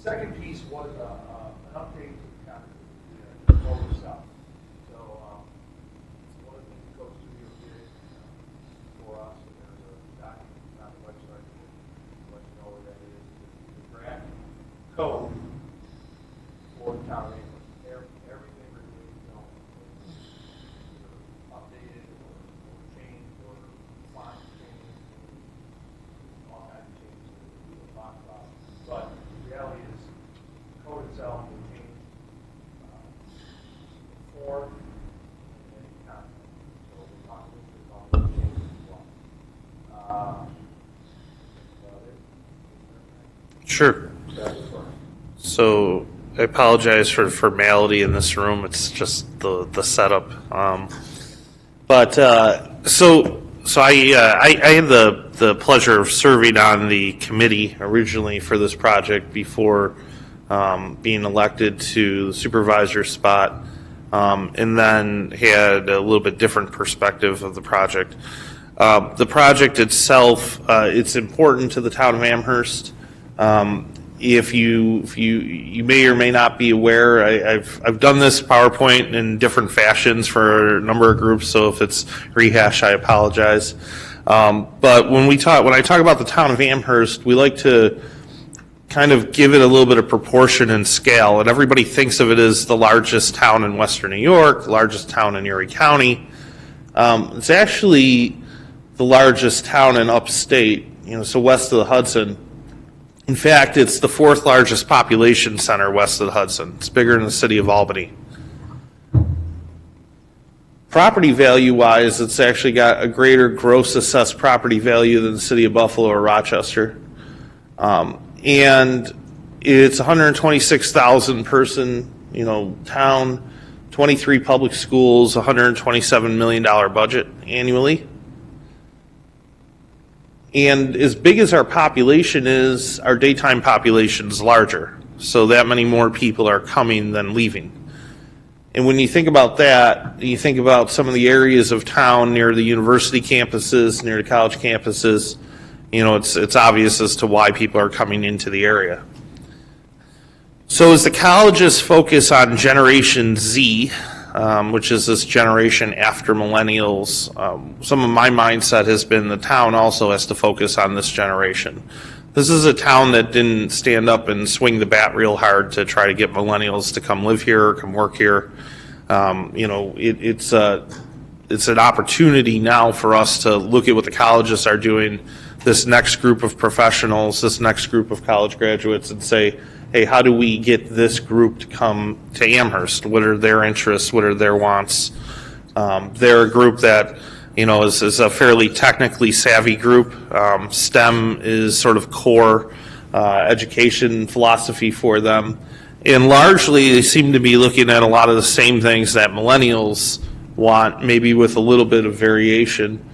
second piece was an update to the proposal stuff. So one of the things the Code Studio did for us, and there's a document on the website to let you know what that is. The draft code for the town of Amherst. Everything we're doing, updated or changed or font changed, all kinds of changes that we will talk about. But the reality is, the code itself will change form and content. So we'll talk a little bit about those changes as well. Sure. So I apologize for the formality in this room. It's just the setup. So I had the pleasure of serving on the committee originally for this project before being elected to the supervisor spot, and then had a little bit different perspective of the project. The project itself, it's important to the town of Amherst. If you may or may not be aware, I've done this PowerPoint in different fashions for a number of groups, so if it's rehash, I apologize. But when I talk about the town of Amherst, we like to kind of give it a little bit of proportion and scale, and everybody thinks of it as the largest town in Western New York, largest town in Erie County. It's actually the largest town in upstate, so west of the Hudson. In fact, it's the fourth largest population center west of the Hudson. It's bigger than the city of Albany. Property value-wise, it's actually got a greater gross assessed property value than the city of Buffalo or Rochester. And it's 126,000 person, town, 23 public schools, $127 million budget annually. And as big as our population is, our daytime population is larger. So that many more people are coming than leaving. And when you think about that, you think about some of the areas of town near the university campuses, near the college campuses, it's obvious as to why people are coming into the area. So as the colleges focus on Generation Z, which is this generation after millennials, some of my mindset has been the town also has to focus on this generation. This is a town that didn't stand up and swing the bat real hard to try to get millennials to come live here or come work here. It's an opportunity now for us to look at what the colleges are doing, this next group of professionals, this next group of college graduates, and say, hey, how do we get this group to come to Amherst? What are their interests? What are their wants? They're a group that, is a fairly technically savvy group. STEM is sort of core education philosophy for them. And largely, they seem to be looking at a lot of the same things that millennials want, maybe with a little bit of variation.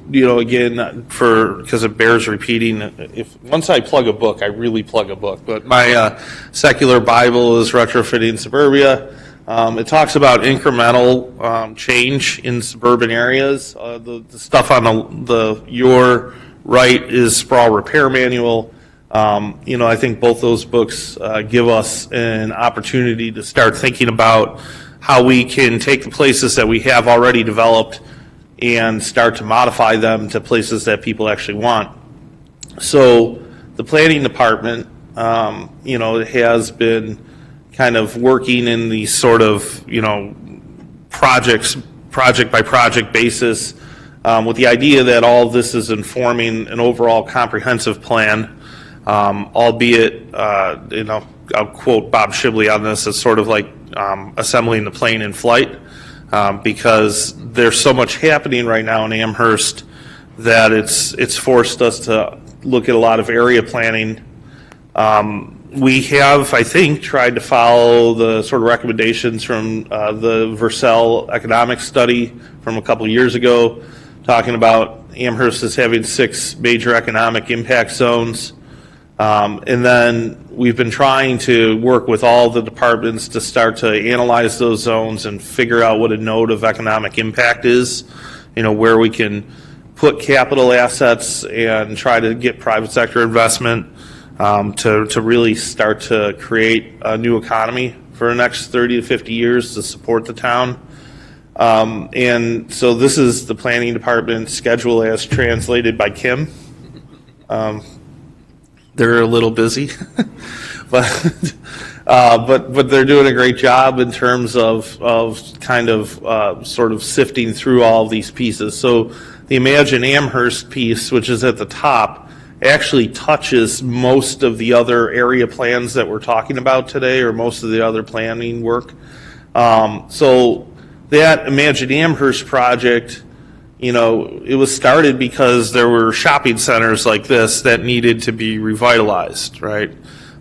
Again, because it bears repeating, once I plug a book, I really plug a book. But my secular Bible is Retrofitting Suburbia. It talks about incremental change in suburban areas. The stuff on your right is Sprawl Repair Manual. I think both those books give us an opportunity to start thinking about how we can take the places that we have already developed and start to modify them to places that people actually want. So the planning department, has been kind of working in these sort of, project by project basis, with the idea that all of this is informing an overall comprehensive plan, albeit, I'll quote Bob Shibley on this, it's sort of like assembling the plane in flight. Because there's so much happening right now in Amherst that it's forced us to look at a lot of area planning. We have, I think, tried to follow the sort of recommendations from the Vercel economic study from a couple of years ago, talking about Amherst as having 6 major economic impact zones. And then we've been trying to work with all the departments to start to analyze those zones and figure out what a node of economic impact is, where we can put capital assets and try to get private sector investment. to really start to create a new economy for the next 30 to 50 years to support the town. And so this is the planning department schedule as translated by Kim. They're a little busy, but they're doing a great job in terms of kind of sort of sifting through all of these pieces. So the Imagine Amherst piece, which is at the top, actually touches most of the other area plans that we're talking about today, or most of the other planning work. So that Imagine Amherst project, you know, it was started because there were shopping centers like this that needed to be revitalized, right?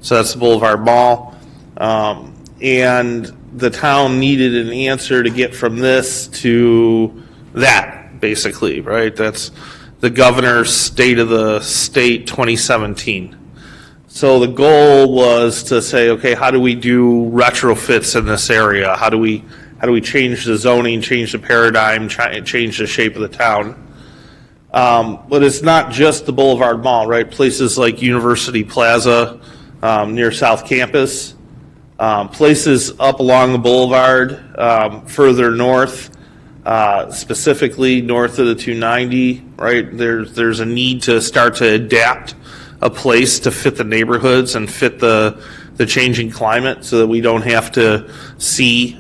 So that's the Boulevard Mall. And the town needed an answer to get from this to that, basically, right? That's the governor's State of the State 2017. So the goal was to say, okay, how do we do retrofits in this area? How do we change the zoning, change the paradigm, change the shape of the town? But it's not just the Boulevard Mall, right? Places like University Plaza near South Campus, places up along the boulevard, further north, specifically north of the 290, right? There's a need to start to adapt a place to fit the neighborhoods and fit the changing climate, so that we don't have to see,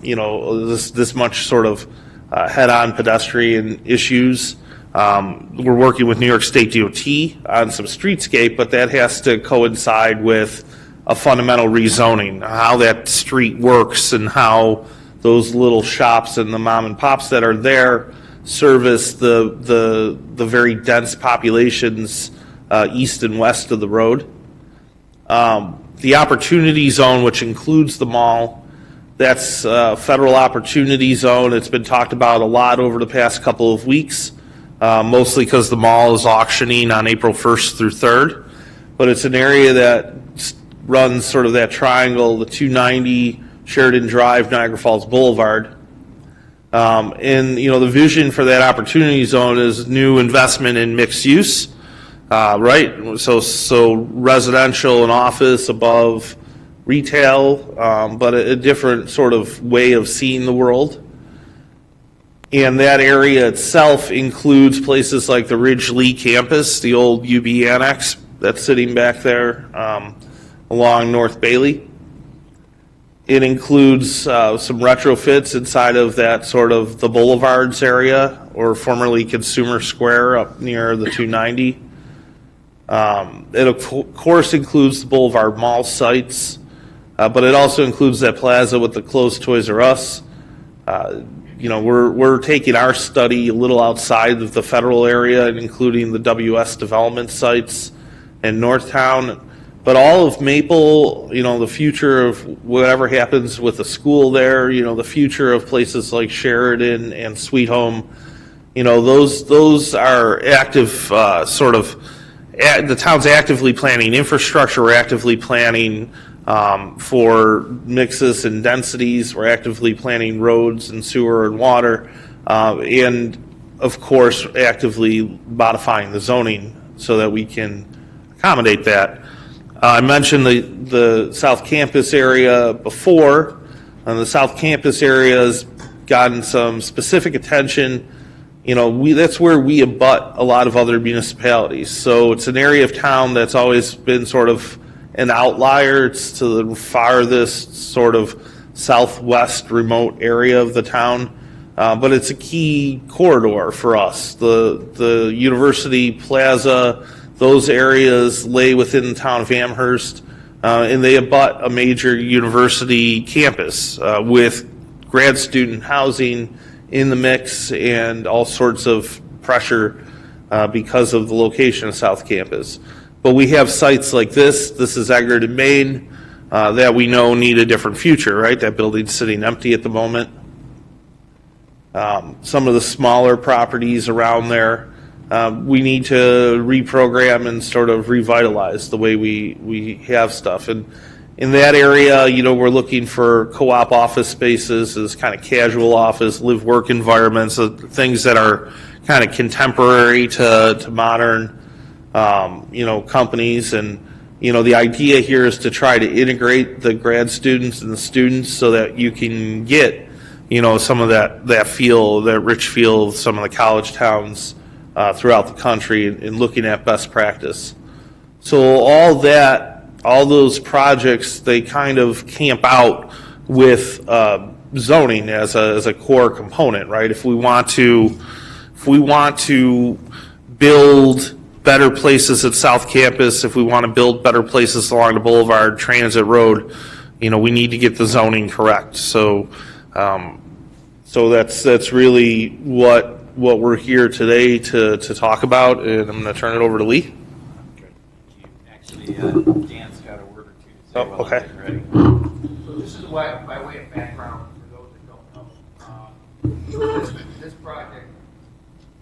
you know, this much sort of head-on pedestrian issues. We're working with New York State DOT on some streetscape, but that has to coincide with a fundamental rezoning, how that street works and how those little shops and the mom and pops that are there service the very dense populations east and west of the road. The opportunity zone, which includes the mall, that's a federal opportunity zone. It's been talked about a lot over the past couple of weeks, mostly because the mall is auctioning on April 1st through 3rd. But it's an area that runs sort of that triangle, the 290, Sheridan Drive, Niagara Falls Boulevard. And, you know, the vision for that opportunity zone is new investment in mixed use. Right, so residential and office above retail, but a different sort of way of seeing the world. And that area itself includes places like the Ridge Lee campus, the old UB annex that's sitting back there along North Bailey. It includes some retrofits inside of that sort of the Boulevards area, or formerly Consumer Square up near the 290. It of course includes the Boulevard Mall sites, but it also includes that plaza with the closed Toys R Us. You know, we're taking our study a little outside of the federal area and including the WS development sites in Northtown. But all of Maple, you know, the future of whatever happens with the school there, you know, the future of places like Sheridan and Sweet Home, you know, those are active sort of. The town's actively planning infrastructure. We're actively planning for mixes and densities. We're actively planning roads and sewer and water, and of course actively modifying the zoning so that we can accommodate that. I mentioned the South Campus area before. The South Campus area has gotten some specific attention. You know, that's where we abut a lot of other municipalities. So it's an area of town that's always been sort of an outlier. It's to the farthest sort of southwest remote area of the town. But it's a key corridor for us. The University Plaza, those areas lay within the town of Amherst, and they abut a major university campus with grad student housing in the mix and all sorts of pressure because of the location of South Campus. But we have sites like this. This is Egerton, Maine, that we know need a different future, right? That building's sitting empty at the moment. Some of the smaller properties around there, we need to reprogram and sort of revitalize the way we have stuff. And in that area, you know, we're looking for co-op office spaces as kind of casual office, live-work environments, things that are kind of contemporary to modern, you know, companies. And the idea here is to try to integrate the grad students and the students so that you can get, some of that feel, that rich feel of some of the college towns throughout the country and looking at best practice. So all those projects, they kind of camp out with zoning as a core component, right? If we want to build better places at South Campus, if we want to build better places along the Boulevard Transit Road, we need to get the zoning correct. So that's really what we're here today to talk about, and I'm going to turn it over to Lee. Actually, Dan's got a word or two to say. Oh, okay. Ready. So this is by way of background for those that don't know. This project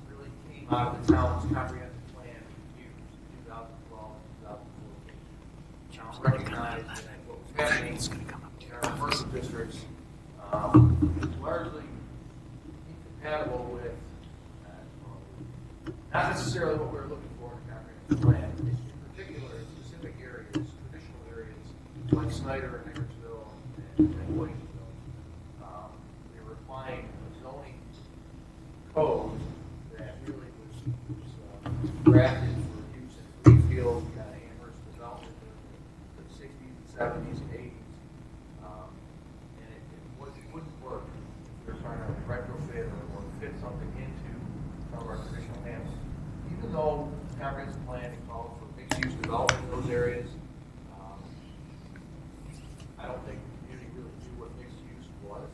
really came out of the town's comprehensive plan review in 2012 and 2014. Town recognized that what was happening in our commercial districts is largely incompatible with not necessarily what we were looking for in a comprehensive plan. In particular, in specific areas, traditional areas like Snyder and Nickersville and Williamsville. They were applying a zoning code that really was drafted for use in Greenfield, Amherst development in the 60s and 70s and 80s. And it wouldn't work if we were trying to retrofit or fit something into some of our traditional hamlets. Even though the comprehensive plan called for mixed-use development in those areas, I don't think the community really knew what mixed use was.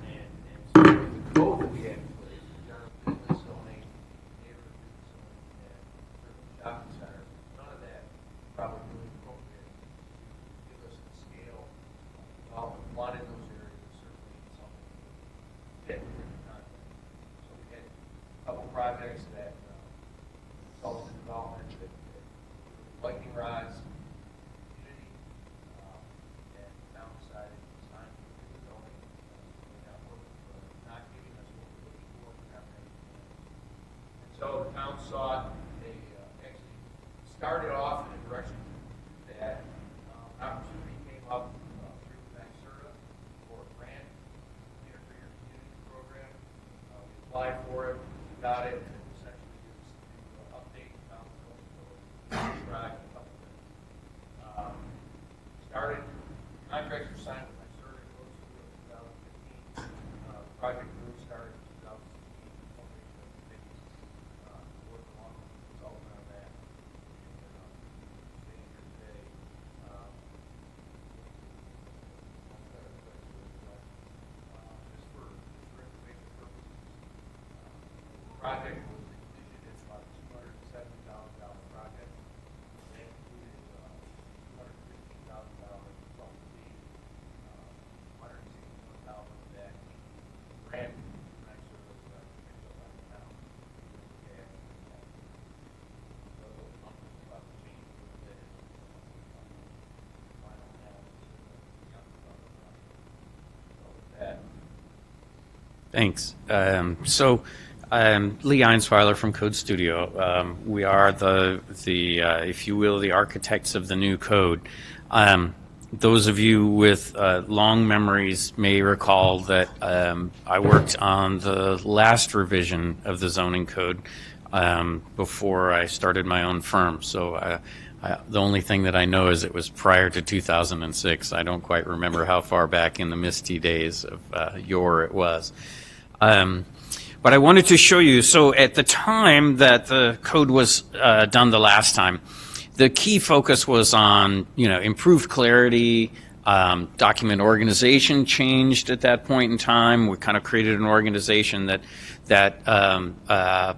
And so the code that we had in place, the general business zoning, neighborhood business zoning, and shopping centers, none of that probably really appropriate to give us the scale of development we wanted in those areas, certainly something that fit within the context. So we had a couple projects that resulted in development that lightning rods, community, and town decided it's time to do the zoning. Not giving us what we're looking for in the comprehensive plan. And so the town sought actually started off in a direction that opportunity came up through NYSERDA for a grant, Leader for Your Community program. We applied for it, got it, and it essentially is to update the town's zoning code, describe a couple things. Started, contracts were signed with NYSERDA close to 2015. Project really started in 2016. Worked along with the consultant on that. Sitting here today. Just for information purposes. Project was completed. It's about $270,000 project. They included $215,000 consultant fee, $161,000 of that grant. Thanks. Lee Einsweiler from Code Studio. We are the if you will, the architects of the new code. Those of you with long memories may recall that I worked on the last revision of the zoning code before I started my own firm. So the only thing that I know is it was prior to 2006. I don't quite remember how far back in the misty days of yore it was. But I wanted to show you, so at the time that the code was done the last time, the key focus was on, improved clarity, document organization changed at that point in time. We kind of created an organization that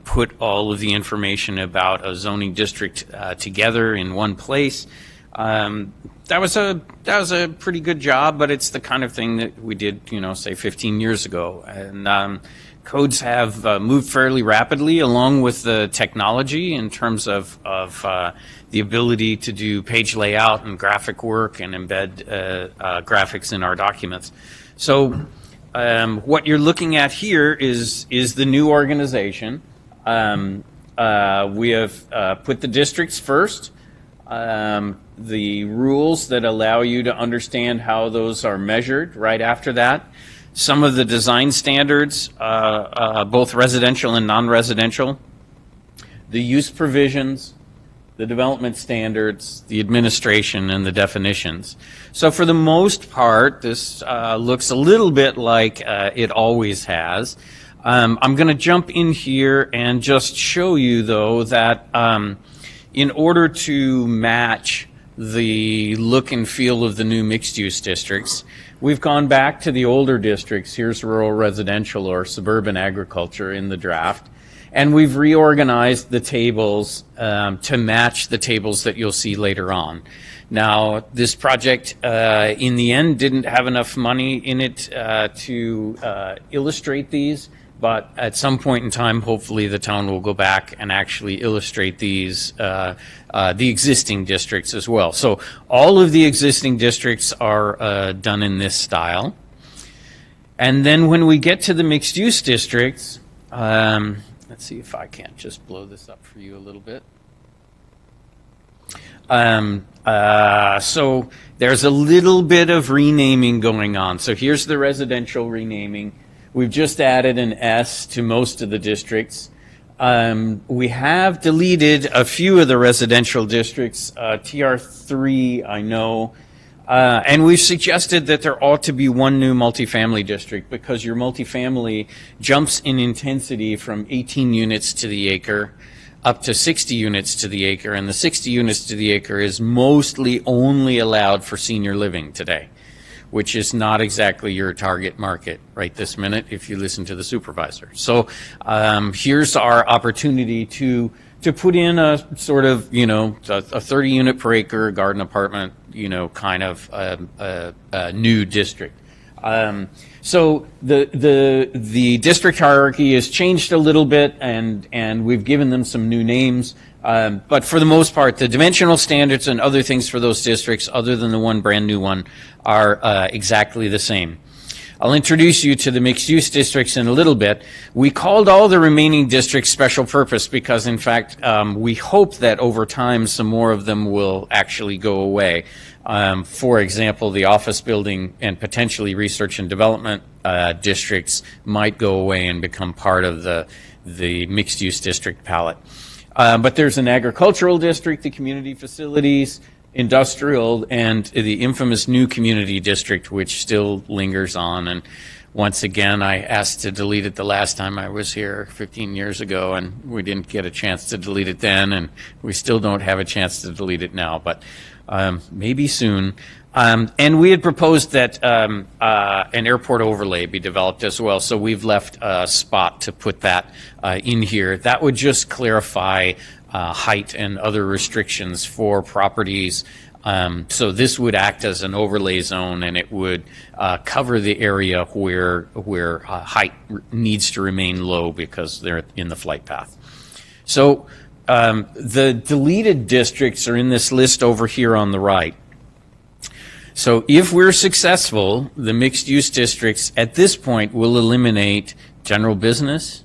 put all of the information about a zoning district together in one place. That was a pretty good job, but it's the kind of thing that we did, say 15 years ago. And codes have moved fairly rapidly along with the technology in terms of the ability to do page layout and graphic work and embed graphics in our documents. So what you're looking at here is the new organization. We have put the districts first. the rules that allow you to understand how those are measured right after that, some of the design standards, both residential and non-residential, the use provisions, the development standards, the administration, and the definitions. So for the most part, this looks a little bit like it always has. I'm going to jump in here and just show you, though, that in order to match the look and feel of the new mixed-use districts, we've gone back to the older districts. Here's rural residential or suburban agriculture in the draft. And we've reorganized the tables to match the tables that you'll see later on. Now, this project, in the end, didn't have enough money in it to illustrate these, but at some point in time, hopefully, the town will go back and actually illustrate these, the existing districts as well. So all of the existing districts are done in this style. And then when we get to the mixed-use districts, let's see if I can't just blow this up for you a little bit. So there's a little bit of renaming going on. So here's the residential renaming. We've just added an S to most of the districts. We have deleted a few of the residential districts, TR3, I know. And we've suggested that there ought to be one new multifamily district because your multifamily jumps in intensity from 18 units to the acre up to 60 units to the acre, and the 60 units to the acre is mostly only allowed for senior living today, which is not exactly your target market right this minute if you listen to the supervisor. So here's our opportunity to put in a sort of, a 30 unit per acre garden apartment, kind of a new district. So the district hierarchy has changed a little bit, and we've given them some new names. But for the most part, the dimensional standards and other things for those districts, other than the one brand new one, are exactly the same. I'll introduce you to the mixed-use districts in a little bit. We called all the remaining districts special purpose because, in fact, we hope that over time some more of them will actually go away. For example, the office building and potentially research and development districts might go away and become part of the mixed-use district palette. But there's an agricultural district, the community facilities, industrial, and the infamous new community district, which still lingers on. And once again, I asked to delete it the last time I was here 15 years ago, and we didn't get a chance to delete it then, and we still don't have a chance to delete it now, but maybe soon. And we had proposed that an airport overlay be developed as well, so we've left a spot to put that in here. That would just clarify height and other restrictions for properties. So this would act as an overlay zone, and it would cover the area where height needs to remain low because they're in the flight path. So the deleted districts are in this list over here on the right. So if we're successful, the mixed-use districts at this point will eliminate general business,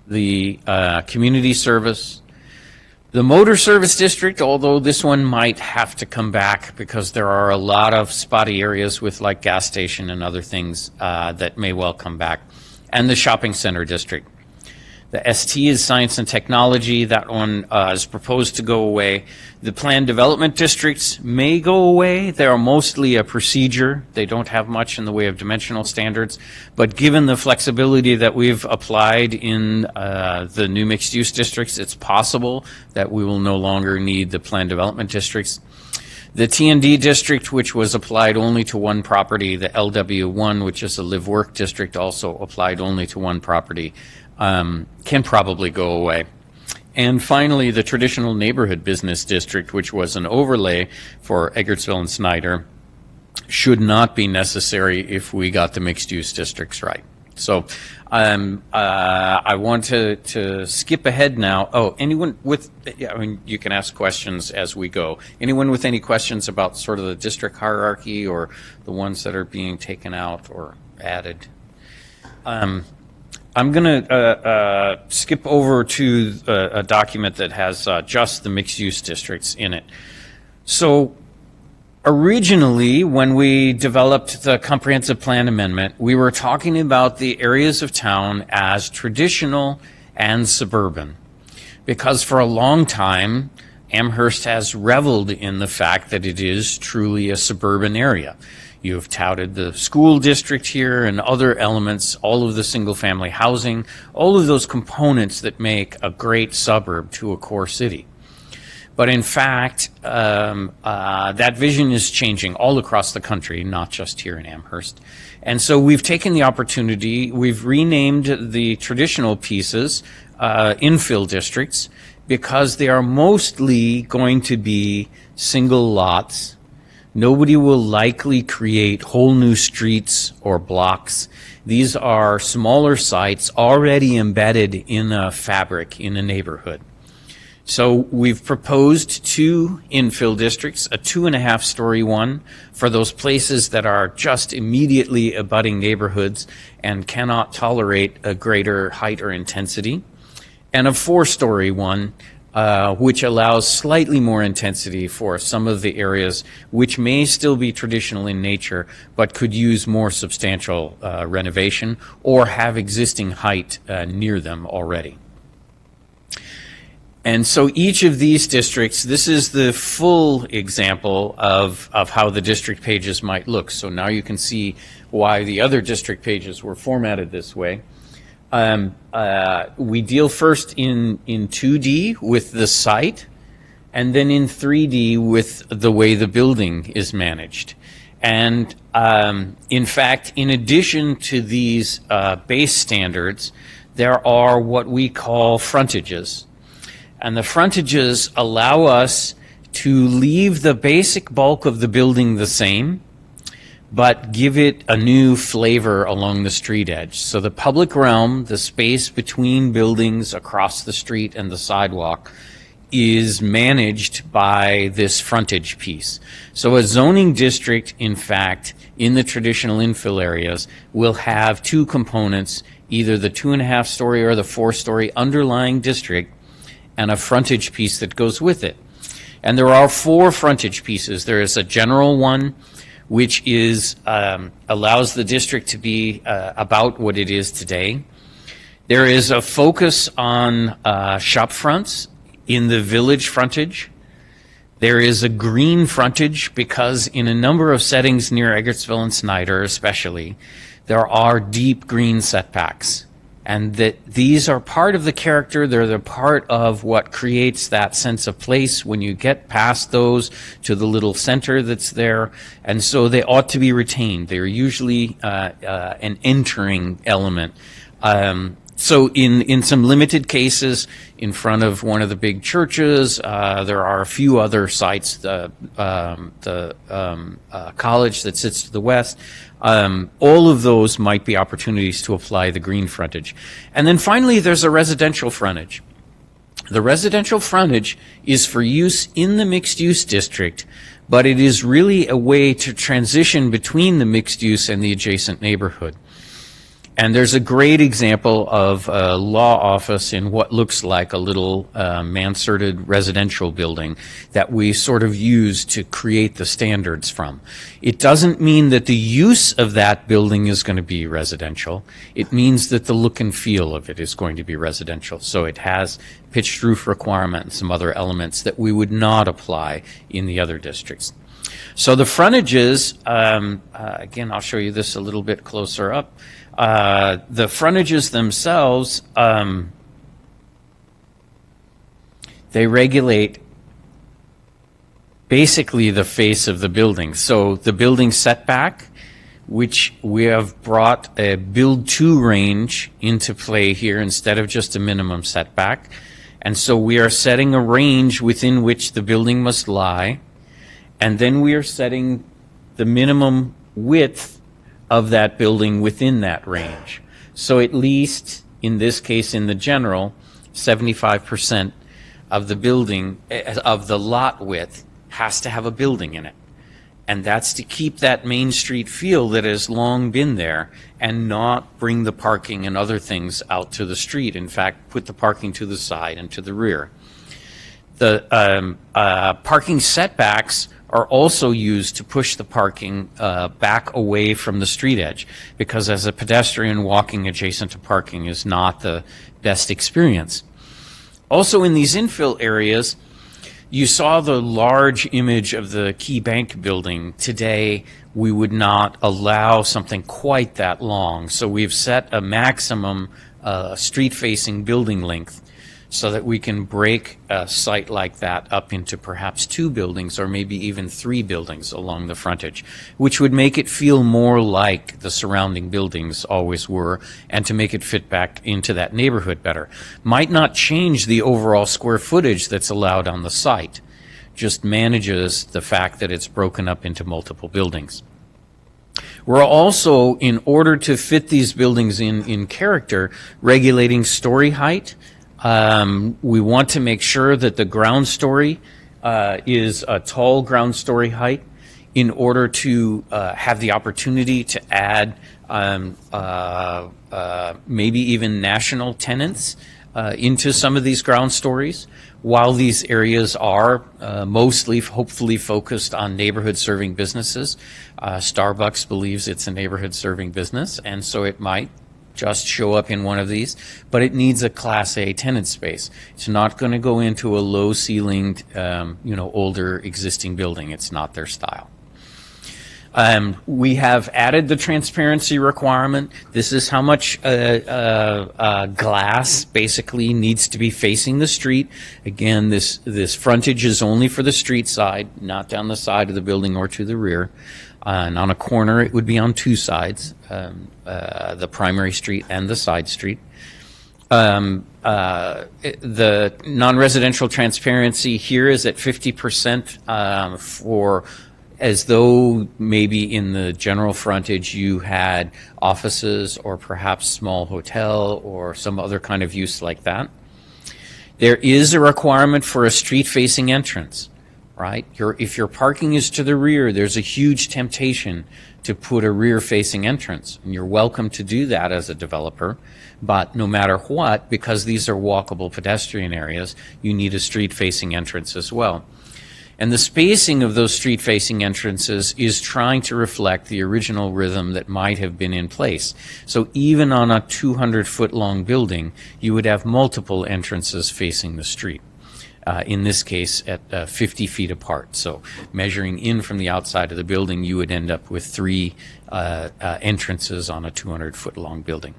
the community service, the motor service district, although this one might have to come back because there are a lot of spotty areas with like gas station and other things that may well come back, and the shopping center district. The ST is science and technology. That one is proposed to go away. The planned development districts may go away. They are mostly a procedure. They don't have much in the way of dimensional standards. But given the flexibility that we've applied in the new mixed-use districts, it's possible that we will no longer need the planned development districts. The TND district, which was applied only to one property, the LW1, which is a live-work district, also applied only to one property, can probably go away. And finally, the traditional neighborhood business district, which was an overlay for Eggertsville and Snyder, should not be necessary if we got the mixed-use districts right. So I want to skip ahead now. Oh, anyone with, you can ask questions as we go. Anyone with any questions about sort of the district hierarchy or the ones that are being taken out or added? I'm going to skip over to a document that has just the mixed-use districts in it. So originally, when we developed the comprehensive plan amendment, we were talking about the areas of town as traditional and suburban, because for a long time, Amherst has reveled in the fact that it is truly a suburban area. You have touted the school district here and other elements, all of the single-family housing, all of those components that make a great suburb to a core city. But in fact, that vision is changing all across the country, not just here in Amherst. And so we've taken the opportunity, we've renamed the traditional pieces infill districts, because they are mostly going to be single lots. Nobody will likely create whole new streets or blocks. These are smaller sites already embedded in a fabric, in a neighborhood. So we've proposed 2 infill districts, a 2.5-story one for those places that are just immediately abutting neighborhoods and cannot tolerate a greater height or intensity, and a 4-story one, which allows slightly more intensity for some of the areas which may still be traditional in nature, but could use more substantial renovation or have existing height near them already. And so each of these districts, this is the full example of how the district pages might look. So now you can see why the other district pages were formatted this way. We deal first in 2D with the site, and then in 3D with the way the building is managed. And in fact, in addition to these base standards, there are what we call frontages. And the frontages allow us to leave the basic bulk of the building the same, but give it a new flavor along the street edge. So the public realm, the space between buildings across the street and the sidewalk, is managed by this frontage piece. So a zoning district, in fact, in the traditional infill areas, will have 2 components, either the 2.5-story or the 4-story underlying district, and a frontage piece that goes with it. And there are 4 frontage pieces. There is a general one, which is allows the district to be about what it is today. There is a focus on shop fronts in the village frontage. There is a green frontage because in a number of settings near Eggertsville and Snyder especially, there are deep green setbacks. And that these are part of the character, they're the part of what creates that sense of place when you get past those to the little center that's there. And so they ought to be retained. They're usually an entering element. So in some limited cases, in front of one of the big churches, there are a few other sites, the college that sits to the west. All of those might be opportunities to apply the green frontage. And then finally, there's a residential frontage. The residential frontage is for use in the mixed-use district, but it is really a way to transition between the mixed use and the adjacent neighborhood. And there's a great example of a law office in what looks like a little mansarded residential building that we sort of use to create the standards from. It doesn't mean that the use of that building is going to be residential. It means that the look and feel of it is going to be residential. So it has pitched roof requirement and some other elements that we would not apply in the other districts. So the frontages, again, I'll show you this a little bit closer up. The frontages themselves, they regulate basically the face of the building. So the building setback, which we have brought a build to range into play here instead of just a minimum setback. And so we are setting a range within which the building must lie. And then we are setting the minimum width of that building within that range. So at least, in this case, in the general, 75% of the building, of the lot width, has to have a building in it. And that's to keep that Main Street feel that has long been there and not bring the parking and other things out to the street. In fact, put the parking to the side and to the rear. The parking setbacks are also used to push the parking back away from the street edge, because as a pedestrian, walking adjacent to parking is not the best experience. Also in these infill areas, you saw the large image of the Key Bank building. Today, we would not allow something quite that long, so we've set a maximum street-facing building length so that we can break a site like that up into perhaps 2 buildings or maybe even 3 buildings along the frontage, which would make it feel more like the surrounding buildings always were, and to make it fit back into that neighborhood better. Might not change the overall square footage that's allowed on the site, just manages the fact that it's broken up into multiple buildings. We're also, in order to fit these buildings in character, regulating story height. We want to make sure that the ground story is a tall ground story height in order to have the opportunity to add maybe even national tenants into some of these ground stories. While these areas are mostly, hopefully, focused on neighborhood serving businesses, Starbucks believes it's a neighborhood serving business, and so it might just show up in one of these, but it needs a Class A tenant space. It's not going to go into a low-ceilinged, older existing building. It's not their style. We have added the transparency requirement. This is how much glass basically needs to be facing the street. Again, this frontage is only for the street side, not down the side of the building or to the rear. And on a corner, it would be on 2 sides, the primary street and the side street. The non-residential transparency here is at 50% for as though maybe in the general frontage you had offices or perhaps small hotel or some other kind of use like that. There is a requirement for a street-facing entrance. Right? If your parking is to the rear, there's a huge temptation to put a rear-facing entrance, and you're welcome to do that as a developer, but no matter what, because these are walkable pedestrian areas, you need a street-facing entrance as well. And the spacing of those street-facing entrances is trying to reflect the original rhythm that might have been in place. So even on a 200-foot-long building, you would have multiple entrances facing the street. In this case, at 50 feet apart. So measuring in from the outside of the building, you would end up with 3 entrances on a 200-foot-long building.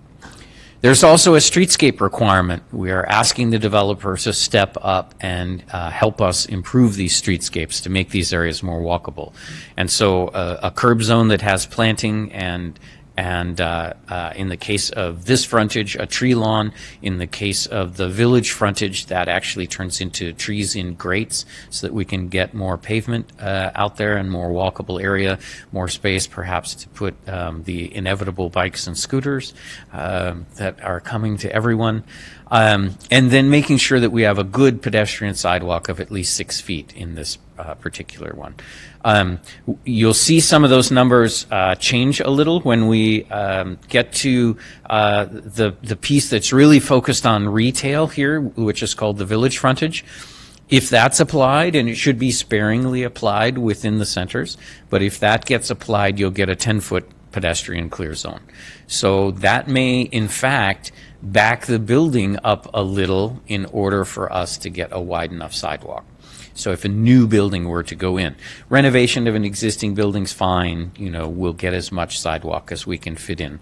There's also a streetscape requirement. We are asking the developers to step up and help us improve these streetscapes to make these areas more walkable. And so a curb zone that has planting and in the case of this frontage, a tree lawn. In the case of the village frontage, that actually turns into trees in grates so that we can get more pavement out there and more walkable area, more space perhaps to put the inevitable bikes and scooters that are coming to everyone. And then making sure that we have a good pedestrian sidewalk of at least 6 feet in this particular one. You'll see some of those numbers change a little when we get to the piece that's really focused on retail here, which is called the village frontage. If that's applied, and it should be sparingly applied within the centers, but if that gets applied, you'll get a 10-foot pedestrian clear zone. So that may, in fact, back the building up a little in order for us to get a wide enough sidewalk. So if a new building were to go in, renovation of an existing building's fine, we'll get as much sidewalk as we can fit in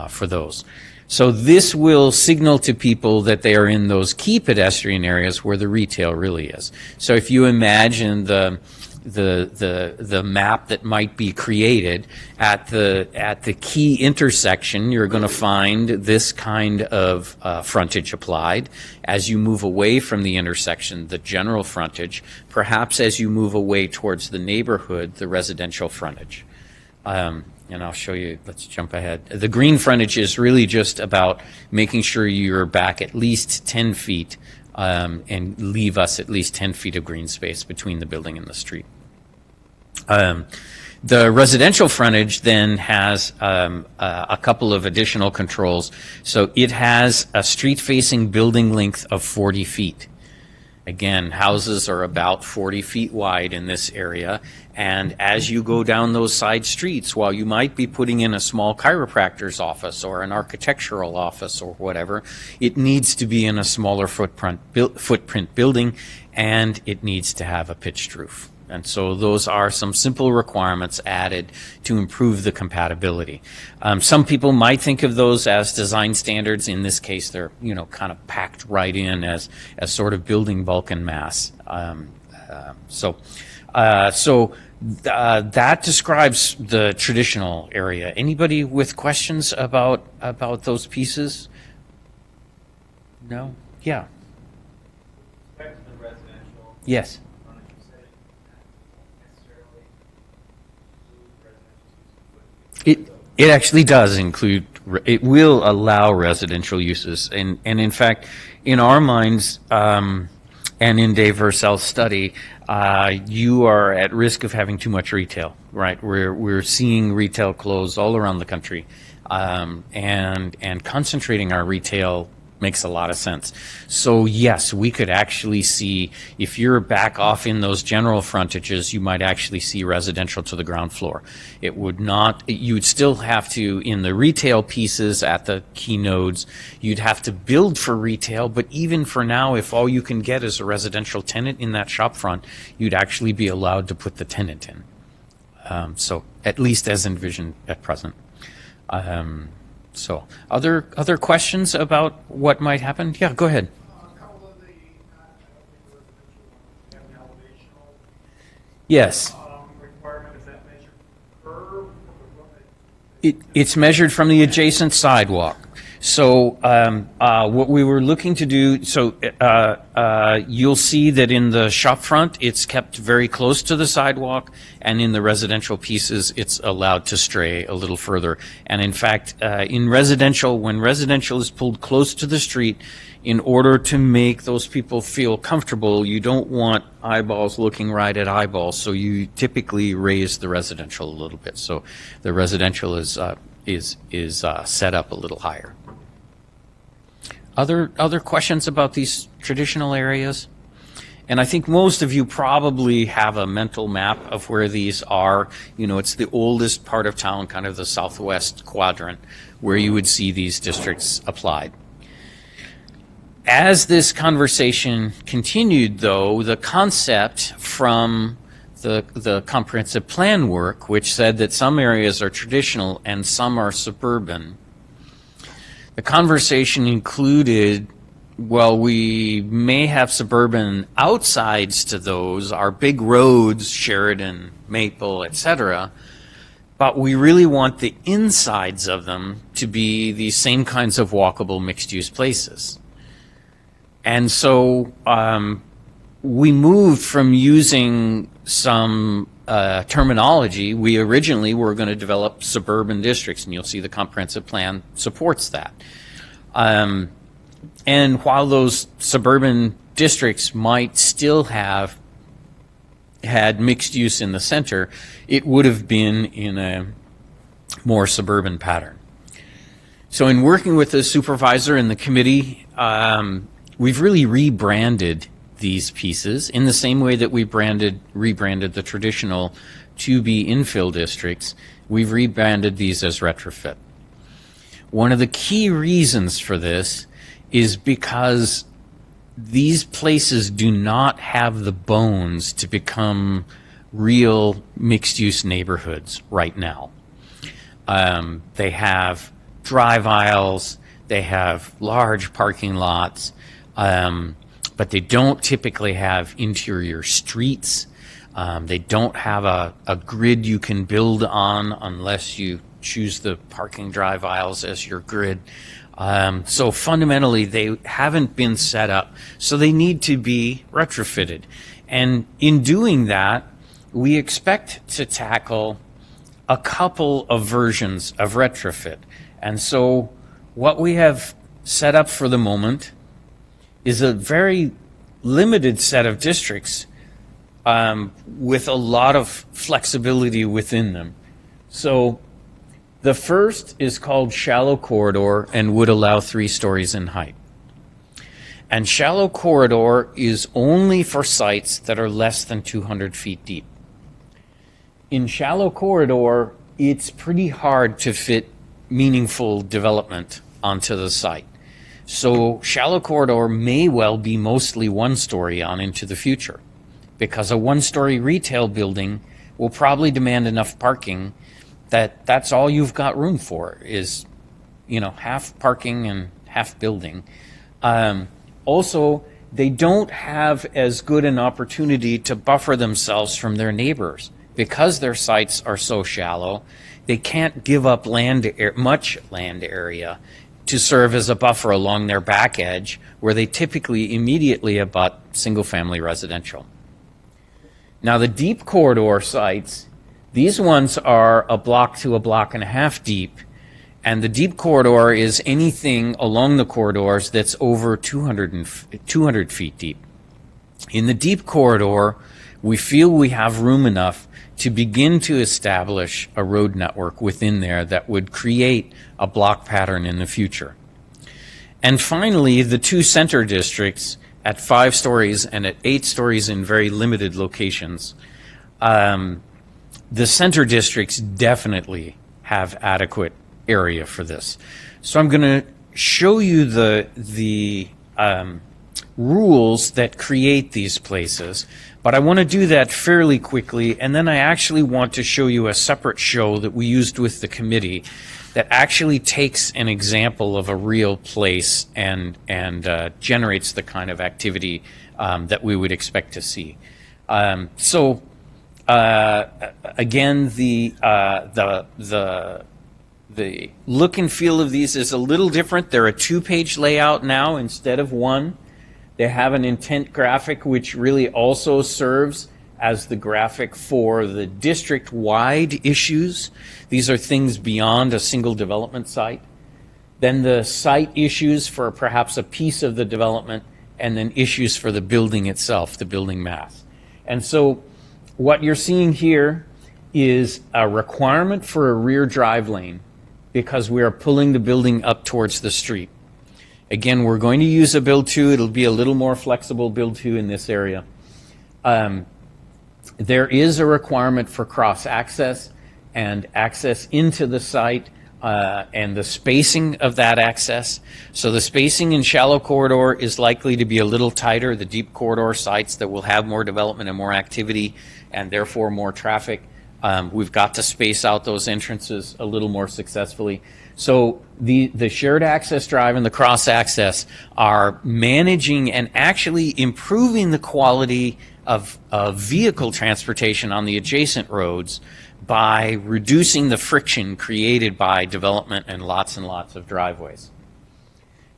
for those. So this will signal to people that they are in those key pedestrian areas where the retail really is. So if you imagine the map that might be created at the key intersection, you're going to find this kind of frontage applied. As you move away from the intersection, the general frontage, perhaps as you move away towards the neighborhood, the residential frontage. And I'll show you, let's jump ahead. The green frontage is really just about making sure you're back at least 10 feet and leave us at least 10 feet of green space between the building and the street. The residential frontage then has a couple of additional controls. So it has a street-facing building length of 40 feet. Again, houses are about 40 feet wide in this area, and as you go down those side streets, while you might be putting in a small chiropractor's office or an architectural office or whatever, it needs to be in a smaller footprint building, and it needs to have a pitched roof. And so those are some simple requirements added to improve the compatibility. Some people might think of those as design standards. In this case, they're kind of packed right in as sort of building bulk and mass. That describes the traditional area. Anybody with questions about those pieces? No? Yeah. Back to the residential. Yes. It actually does include, it will allow residential uses. And in fact, in our minds, and in Dave Versel's study, you are at risk of having too much retail, right? We're seeing retail close all around the country, and concentrating our retail makes a lot of sense. So yes, we could actually see, if you're back off in those general frontages, you might actually see residential to the ground floor. It would not, you'd still have to, in the retail pieces at the key nodes, you'd have to build for retail, but even for now, if all you can get is a residential tenant in that shop front, you'd actually be allowed to put the tenant in. So at least as envisioned at present. So, other questions about what might happen? Yeah, go ahead. A couple of the, I don't think the residential ones have an elevational Yes. requirement. Is that measured curve? It's measured from the adjacent sidewalk. So what we were looking to do, so you'll see that in the shop front, it's kept very close to the sidewalk, and in the residential pieces, it's allowed to stray a little further. And in fact, in residential, when residential is pulled close to the street, in order to make those people feel comfortable, you don't want eyeballs looking right at eyeballs, so you typically raise the residential a little bit. So the residential is set up a little higher. Other questions about these traditional areas? And I think most of you probably have a mental map of where these are. It's the oldest part of town, kind of the southwest quadrant, where you would see these districts applied. As this conversation continued, though, the concept from the comprehensive plan work, which said that some areas are traditional and some are suburban, the conversation included, well, we may have suburban outsides to those, our big roads, Sheridan, Maple, etc., but we really want the insides of them to be the same kinds of walkable mixed-use places. And so we moved from using some terminology. We originally were going to develop suburban districts, and you'll see the comprehensive plan supports that. And while those suburban districts might still have had mixed use in the center, it would have been in a more suburban pattern. So in working with the supervisor and the committee, we've really rebranded these pieces in the same way that we rebranded the traditional to be infill districts. We've rebranded these as retrofit. One of the key reasons for this is because these places do not have the bones to become real mixed-use neighborhoods right now. They have drive aisles, they have large parking lots, but they don't typically have interior streets. They don't have a grid you can build on unless you choose the parking drive aisles as your grid. So fundamentally, they haven't been set up, so they need to be retrofitted. And in doing that, we expect to tackle a couple of versions of retrofit. And so what we have set up for the moment is a very limited set of districts with a lot of flexibility within them. So the first is called shallow corridor and would allow 3 stories in height. And shallow corridor is only for sites that are less than 200 feet deep. In shallow corridor, it's pretty hard to fit meaningful development onto the site. So shallow corridor may well be mostly one-story on into the future, because a one-story retail building will probably demand enough parking that that's all you've got room for is, half parking and half building. Also, they don't have as good an opportunity to buffer themselves from their neighbors. Because their sites are so shallow, they can't give up much land area to serve as a buffer along their back edge, where they typically immediately abut single-family residential. Now, the deep corridor sites, these ones are a block to a block and a half deep, and the deep corridor is anything along the corridors that's over 200 feet deep. In the deep corridor, we feel we have room enough to begin to establish a road network within there that would create a block pattern in the future. And finally, the two center districts at 5 stories and at 8 stories in very limited locations. The center districts definitely have adequate area for this. So I'm going to show you the rules that create these places, but I want to do that fairly quickly, and then I actually want to show you a separate show that we used with the committee that actually takes an example of a real place and generates the kind of activity that we would expect to see. Again, the look and feel of these is a little different. They're a 2-page layout now instead of 1. They have an intent graphic which really also serves as the graphic for the district-wide issues. These are things beyond a single development site. Then the site issues for perhaps a piece of the development, and then issues for the building itself, the building mass. And so what you're seeing here is a requirement for a rear drive lane because we are pulling the building up towards the street. Again, we're going to use a build to. It'll be a little more flexible build to in this area. There is a requirement for cross access and access into the site and the spacing of that access. So the spacing in shallow corridor is likely to be a little tighter. The deep corridor sites that will have more development and more activity and therefore more traffic, we've got to space out those entrances a little more successfully. So the shared access drive and the cross access are managing and actually improving the quality of vehicle transportation on the adjacent roads by reducing the friction created by development and lots of driveways.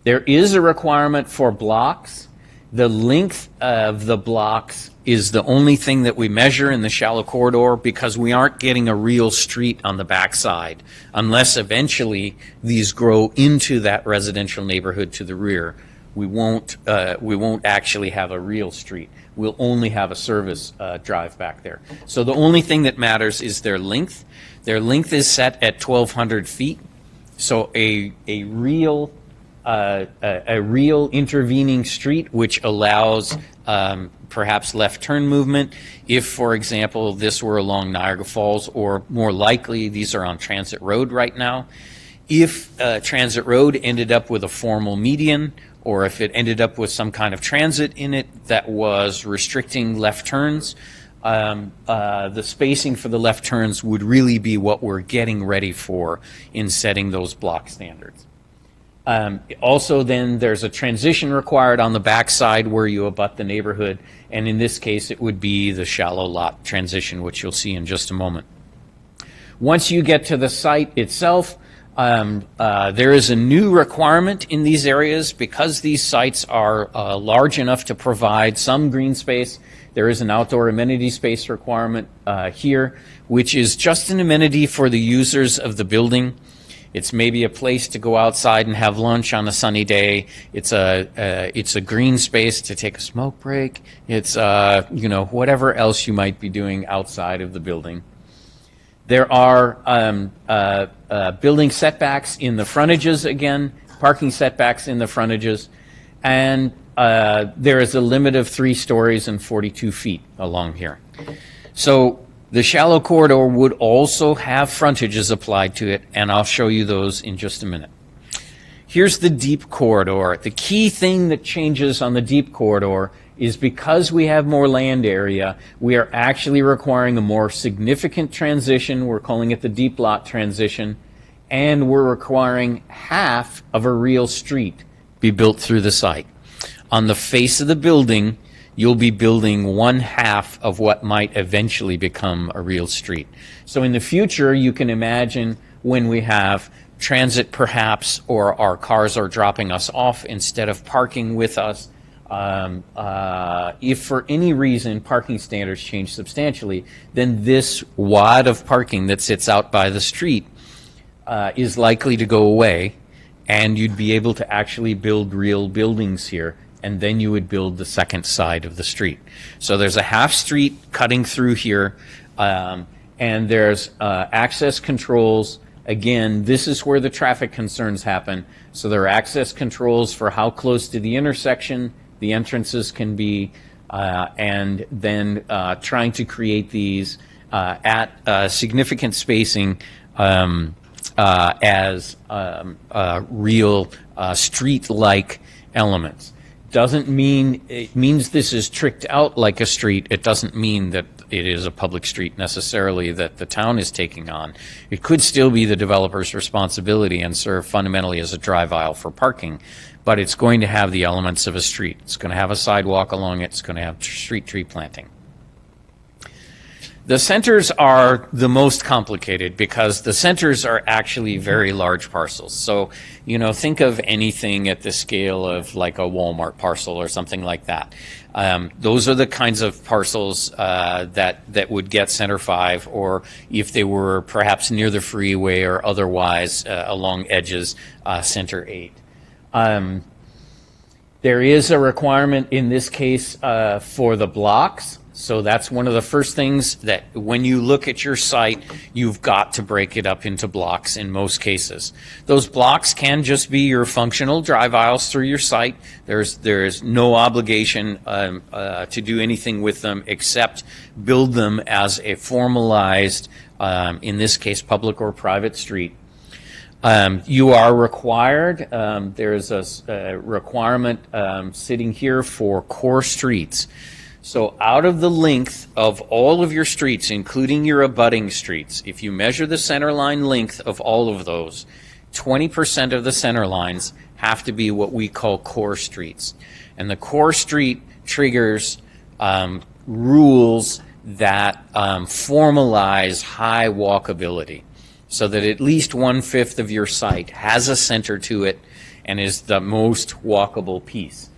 There is a requirement for blocks. The length of the blocks is the only thing that we measure in the shallow corridor because we aren't getting a real street on the backside unless eventually these grow into that residential neighborhood to the rear. We won't actually have a real street. We'll only have a service drive back there. So the only thing that matters is their length. Their length is set at 1,200 feet. So a real intervening street which allows perhaps left turn movement if, for example, this were along Niagara Falls, or more likely these are on Transit Road right now. If Transit Road ended up with a formal median, or if it ended up with some kind of transit in it that was restricting left turns, the spacing for the left turns would really be what we're getting ready for in setting those block standards. Also, then there's a transition required on the backside where you abut the neighborhood, and in this case it would be the shallow lot transition, which you'll see in just a moment. Once you get to the site itself, there is a new requirement in these areas because these sites are large enough to provide some green space. There is an outdoor amenity space requirement here, which is just an amenity for the users of the building. It's maybe a place to go outside and have lunch on a sunny day. It's a green space to take a smoke break. It's whatever else you might be doing outside of the building. There are building setbacks in the frontages again, parking setbacks in the frontages, and there is a limit of 3 stories and 42 feet along here. So the shallow corridor would also have frontages applied to it, and I'll show you those in just a minute. Here's the deep corridor. The key thing that changes on the deep corridor is because we have more land area, we are actually requiring a more significant transition. We're calling it the deep lot transition, and we're requiring half of a real street be built through the site. On the face of the building, you'll be building 1/2 of what might eventually become a real street. So in the future, you can imagine when we have transit perhaps, or our cars are dropping us off instead of parking with us, if for any reason parking standards change substantially, then this wad of parking that sits out by the street is likely to go away, and you'd be able to actually build real buildings here, and then you would build the second side of the street. So there's a half street cutting through here, and there's access controls. Again, this is where the traffic concerns happen. So there are access controls for how close to the intersection the entrances can be, and then trying to create these at significant spacing as real street-like elements. Doesn't mean, it means this is tricked out like a street. It doesn't mean that it is a public street necessarily that the town is taking on. It could still be the developer's responsibility and serve fundamentally as a drive aisle for parking, but it's going to have the elements of a street. It's going to have a sidewalk along it. It's going to have street tree planting. The centers are the most complicated because the centers are actually very large parcels. So, you know, think of anything at the scale of like a Walmart parcel or something like that. Those are the kinds of parcels that would get Center 5, or if they were perhaps near the freeway or otherwise along edges, Center 8. There is a requirement in this case for the blocks. So that's one of the first things that when you look at your site, you've got to break it up into blocks in most cases. Those blocks can just be your functional drive aisles through your site. There's no obligation to do anything with them except build them as a formalized, in this case, public or private street. You are required, there's a requirement sitting here for core streets. So out of the length of all of your streets, including your abutting streets, if you measure the center line length of all of those, 20% of the center lines have to be what we call core streets. And the core street triggers rules that formalize high walkability, so that at least 1/5 of your site has a center to it and is the most walkable piece.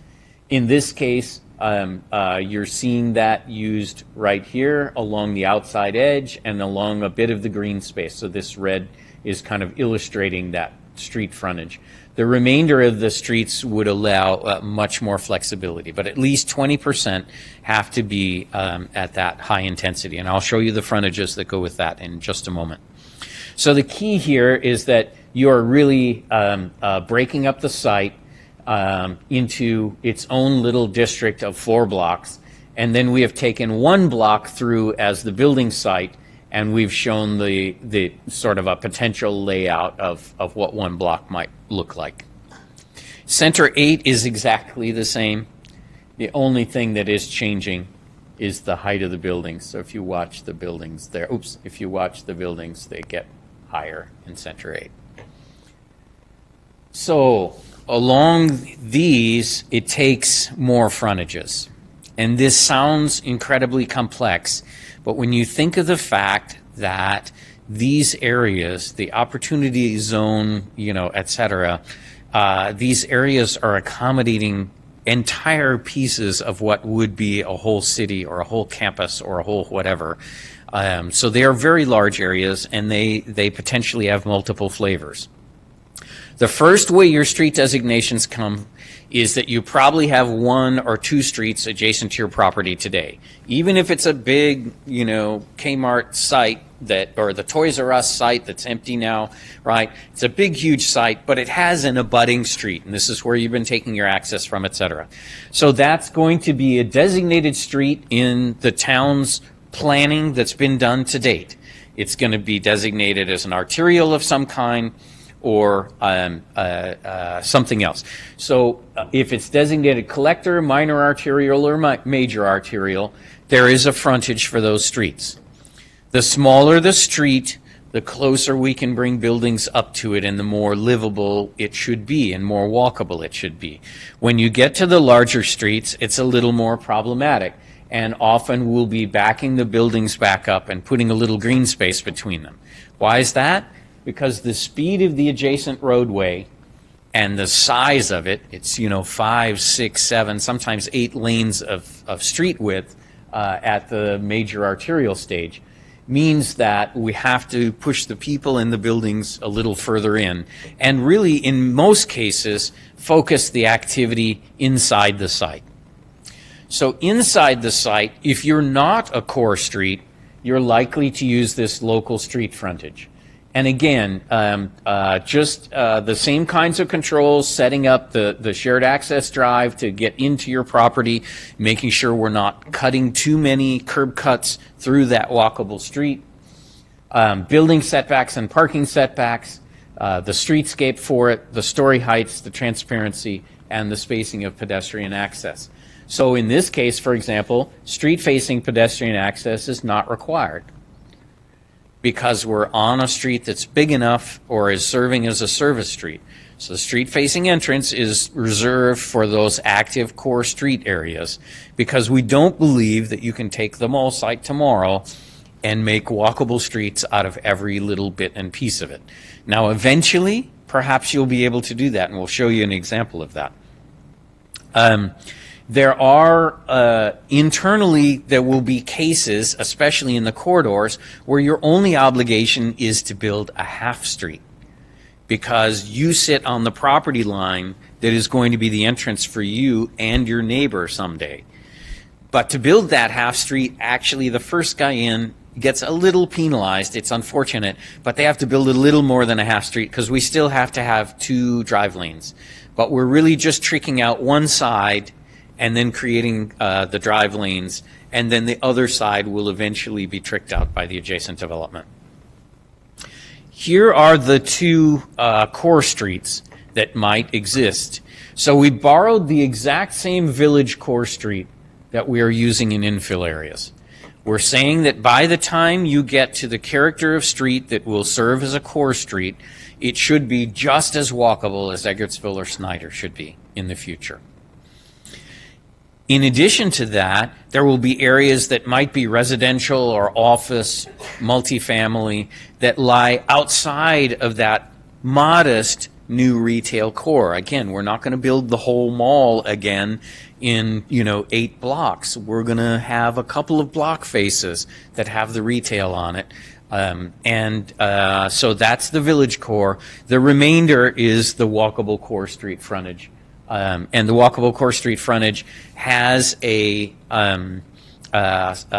In this case, you're seeing that used right here along the outside edge and along a bit of the green space. So this red is kind of illustrating that street frontage. The remainder of the streets would allow much more flexibility, but at least 20% have to be at that high intensity. And I'll show you the frontages that go with that in just a moment. So the key here is that you're really breaking up the site into its own little district of 4 blocks. And then we have taken 1 block through as the building site, and we've shown the sort of a potential layout of what 1 block might look like. Center 8 is exactly the same. The only thing that is changing is the height of the buildings. So if you watch the buildings there, if you watch the buildings, they get higher in Center 8. So along these, it takes more frontages. And this sounds incredibly complex, but when you think of the fact that these areas, the opportunity zone, et cetera, these areas are accommodating entire pieces of what would be a whole city or a whole campus or a whole whatever. So they are very large areas, and they potentially have multiple flavors. The first way your street designations come is that you probably have 1 or 2 streets adjacent to your property today. Even if it's a big, Kmart site or the Toys R Us site that's empty now, right? It's a big, huge site, but it has an abutting street, and this is where you've been taking your access from, et cetera. So that's going to be a designated street in the town's planning that's been done to date. It's going to be designated as an arterial of some kind, or something else. So if it's designated collector, minor arterial, or major arterial, there is a frontage for those streets. The smaller the street, the closer we can bring buildings up to it and the more livable it should be and more walkable it should be. When you get to the larger streets, it's a little more problematic, and often we'll be backing the buildings back up and putting a little green space between them. Why is that? Because the speed of the adjacent roadway and the size of it, it's 5, 6, 7, sometimes 8 lanes of street width at the major arterial stage, means that we have to push the people in the buildings a little further in, and really, in most cases, focus the activity inside the site. So inside the site, if you're not a core street, you're likely to use this local street frontage. And again, just the same kinds of controls, setting up the shared access drive to get into your property, making sure we're not cutting too many curb cuts through that walkable street, building setbacks and parking setbacks, the streetscape for it, the story heights, the transparency, and the spacing of pedestrian access. So in this case, for example, street-facing pedestrian access is not required, because we're on a street that's big enough or is serving as a service street. So the street-facing entrance is reserved for those active core street areas, because we don't believe that you can take the mall site tomorrow and make walkable streets out of every little bit and piece of it. Now, eventually, perhaps you'll be able to do that, and we'll show you an example of that. There are, internally, there will be cases, especially in the corridors, where your only obligation is to build a half street, because you sit on the property line that is going to be the entrance for you and your neighbor someday. But to build that half street, actually the first guy in gets a little penalized. It's unfortunate, but they have to build a little more than a half street, because we still have to have 2 drive lanes. But we're really just tricking out one side and then creating the drive lanes, and then the other side will eventually be tricked out by the adjacent development. Here are the 2 core streets that might exist. So we borrowed the exact same village core street that we are using in infill areas. We're saying that by the time you get to the character of street that will serve as a core street, it should be just as walkable as Eggertsville or Snyder should be in the future. In addition to that, there will be areas that might be residential or office, multifamily, that lie outside of that modest new retail core. Again, we're not going to build the whole mall again in 8 blocks. We're going to have a couple of block faces that have the retail on it. So that's the village core. The remainder is the walkable core street frontage. And the walkable core street frontage has a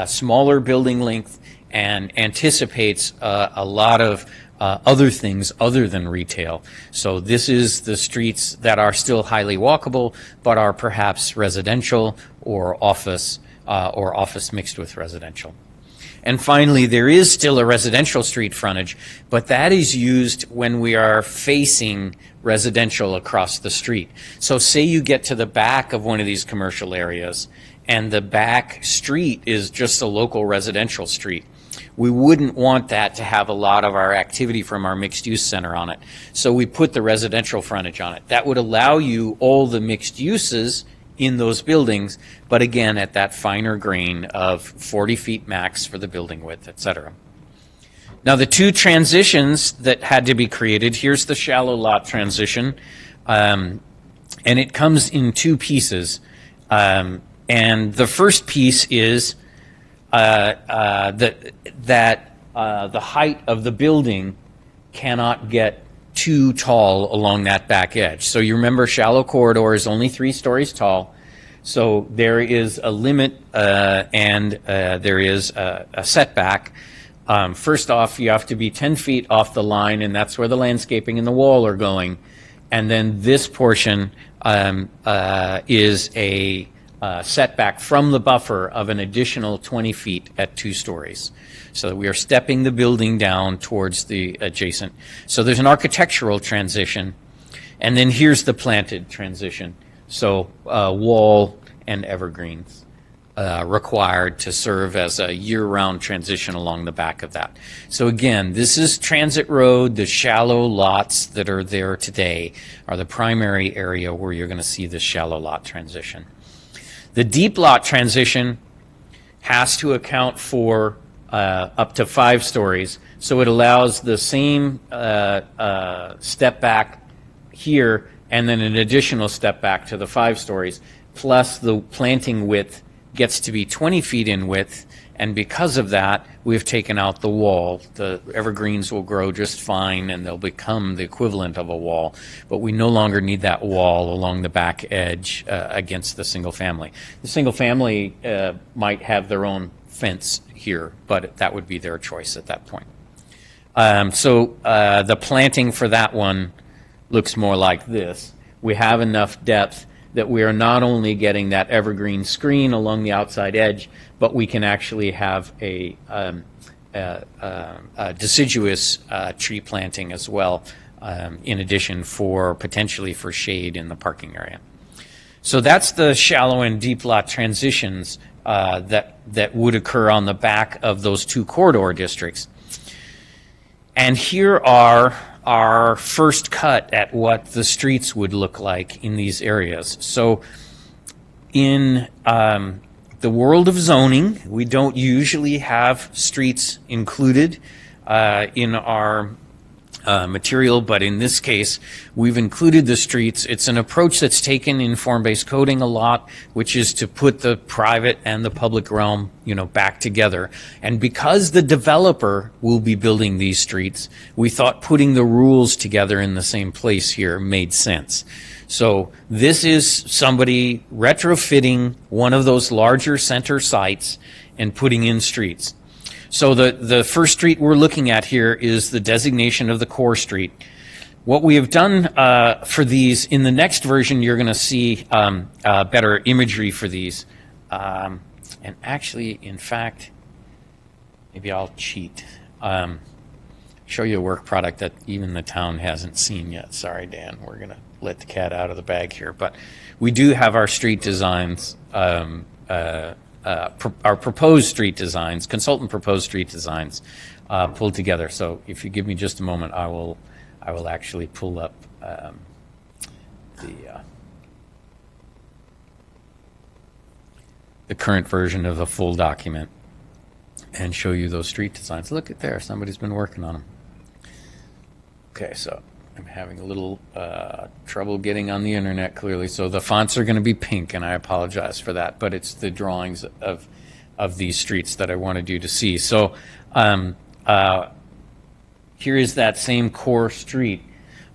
smaller building length and anticipates a lot of other things other than retail. So this is the streets that are still highly walkable, but are perhaps residential or office mixed with residential. And finally, there is still a residential street frontage, but that is used when we are facing residential across the street. So say you get to the back of one of these commercial areas and the back street is just a local residential street. We wouldn't want that to have a lot of our activity from our mixed-use center on it. So we put the residential frontage on it. That would allow you all the mixed uses in those buildings, but again, at that finer grain of 40 feet max for the building width, et cetera. Now, the 2 transitions that had to be created, here's the shallow lot transition, and it comes in 2 pieces. And the first piece is that the height of the building cannot get too tall along that back edge. So you remember, shallow corridor is only 3 stories tall. So there is a limit and there is a setback. First off, you have to be 10 feet off the line, and that's where the landscaping and the wall are going. And then this portion is a setback from the buffer of an additional 20 feet at 2 stories. So that we are stepping the building down towards the adjacent. So there's an architectural transition, and then here's the planted transition. So wall and evergreens required to serve as a year-round transition along the back of that. So again, this is Transit Road. The shallow lots that are there today are the primary area where you're going to see this shallow lot transition. The deep lot transition has to account for up to 5 stories, so it allows the same step back here and then an additional step back to the 5 stories, plus the planting width gets to be 20 feet in width, and because of that, we've taken out the wall. The evergreens will grow just fine, and they'll become the equivalent of a wall, but we no longer need that wall along the back edge against the single family. The single family might have their own fence here, but that would be their choice at that point. So the planting for that one looks more like this. We have enough depth that we are not only getting that evergreen screen along the outside edge, but we can actually have a deciduous tree planting as well, in addition for potentially for shade in the parking area. So that's the shallow and deep lot transitions that would occur on the back of those 2 corridor districts. And here are our first cut at what the streets would look like in these areas. So in the world of zoning, we don't usually have streets included in our material, but in this case, we've included the streets. It's an approach that's taken in form-based coding a lot, which is to put the private and the public realm, back together. And because the developer will be building these streets, we thought putting the rules together in the same place here made sense. So this is somebody retrofitting one of those larger center sites and putting in streets. So the first street we're looking at here is the designation of the core street. What we have done for these, in the next version, you're going to see better imagery for these. And actually, in fact, maybe I'll cheat. Show you a work product that even the town hasn't seen yet. Sorry, Dan, we're going to let the cat out of the bag here. But we do have our street designs, our proposed street designs, consultant proposed street designs pulled together. So if you give me just a moment, I will actually pull up the current version of the full document and show you those street designs. Look at there, somebody's been working on them. Okay, so I'm having a little trouble getting on the internet clearly, so the fonts are going to be pink, and I apologize for that, but it's the drawings of these streets that I wanted you to see. So here is that same core street,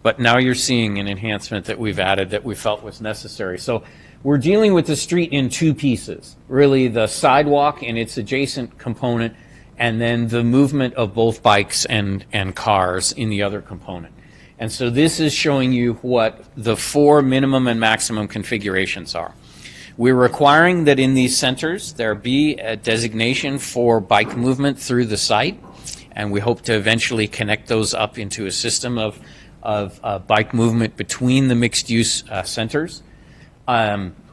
but now you're seeing an enhancement that we've added that we felt was necessary. So we're dealing with the street in 2 pieces, really the sidewalk and its adjacent component, and then the movement of both bikes and cars in the other component. And so this is showing you what the 4 minimum and maximum configurations are. We're requiring that in these centers there be a designation for bike movement through the site, and we hope to eventually connect those up into a system of bike movement between the mixed-use centers.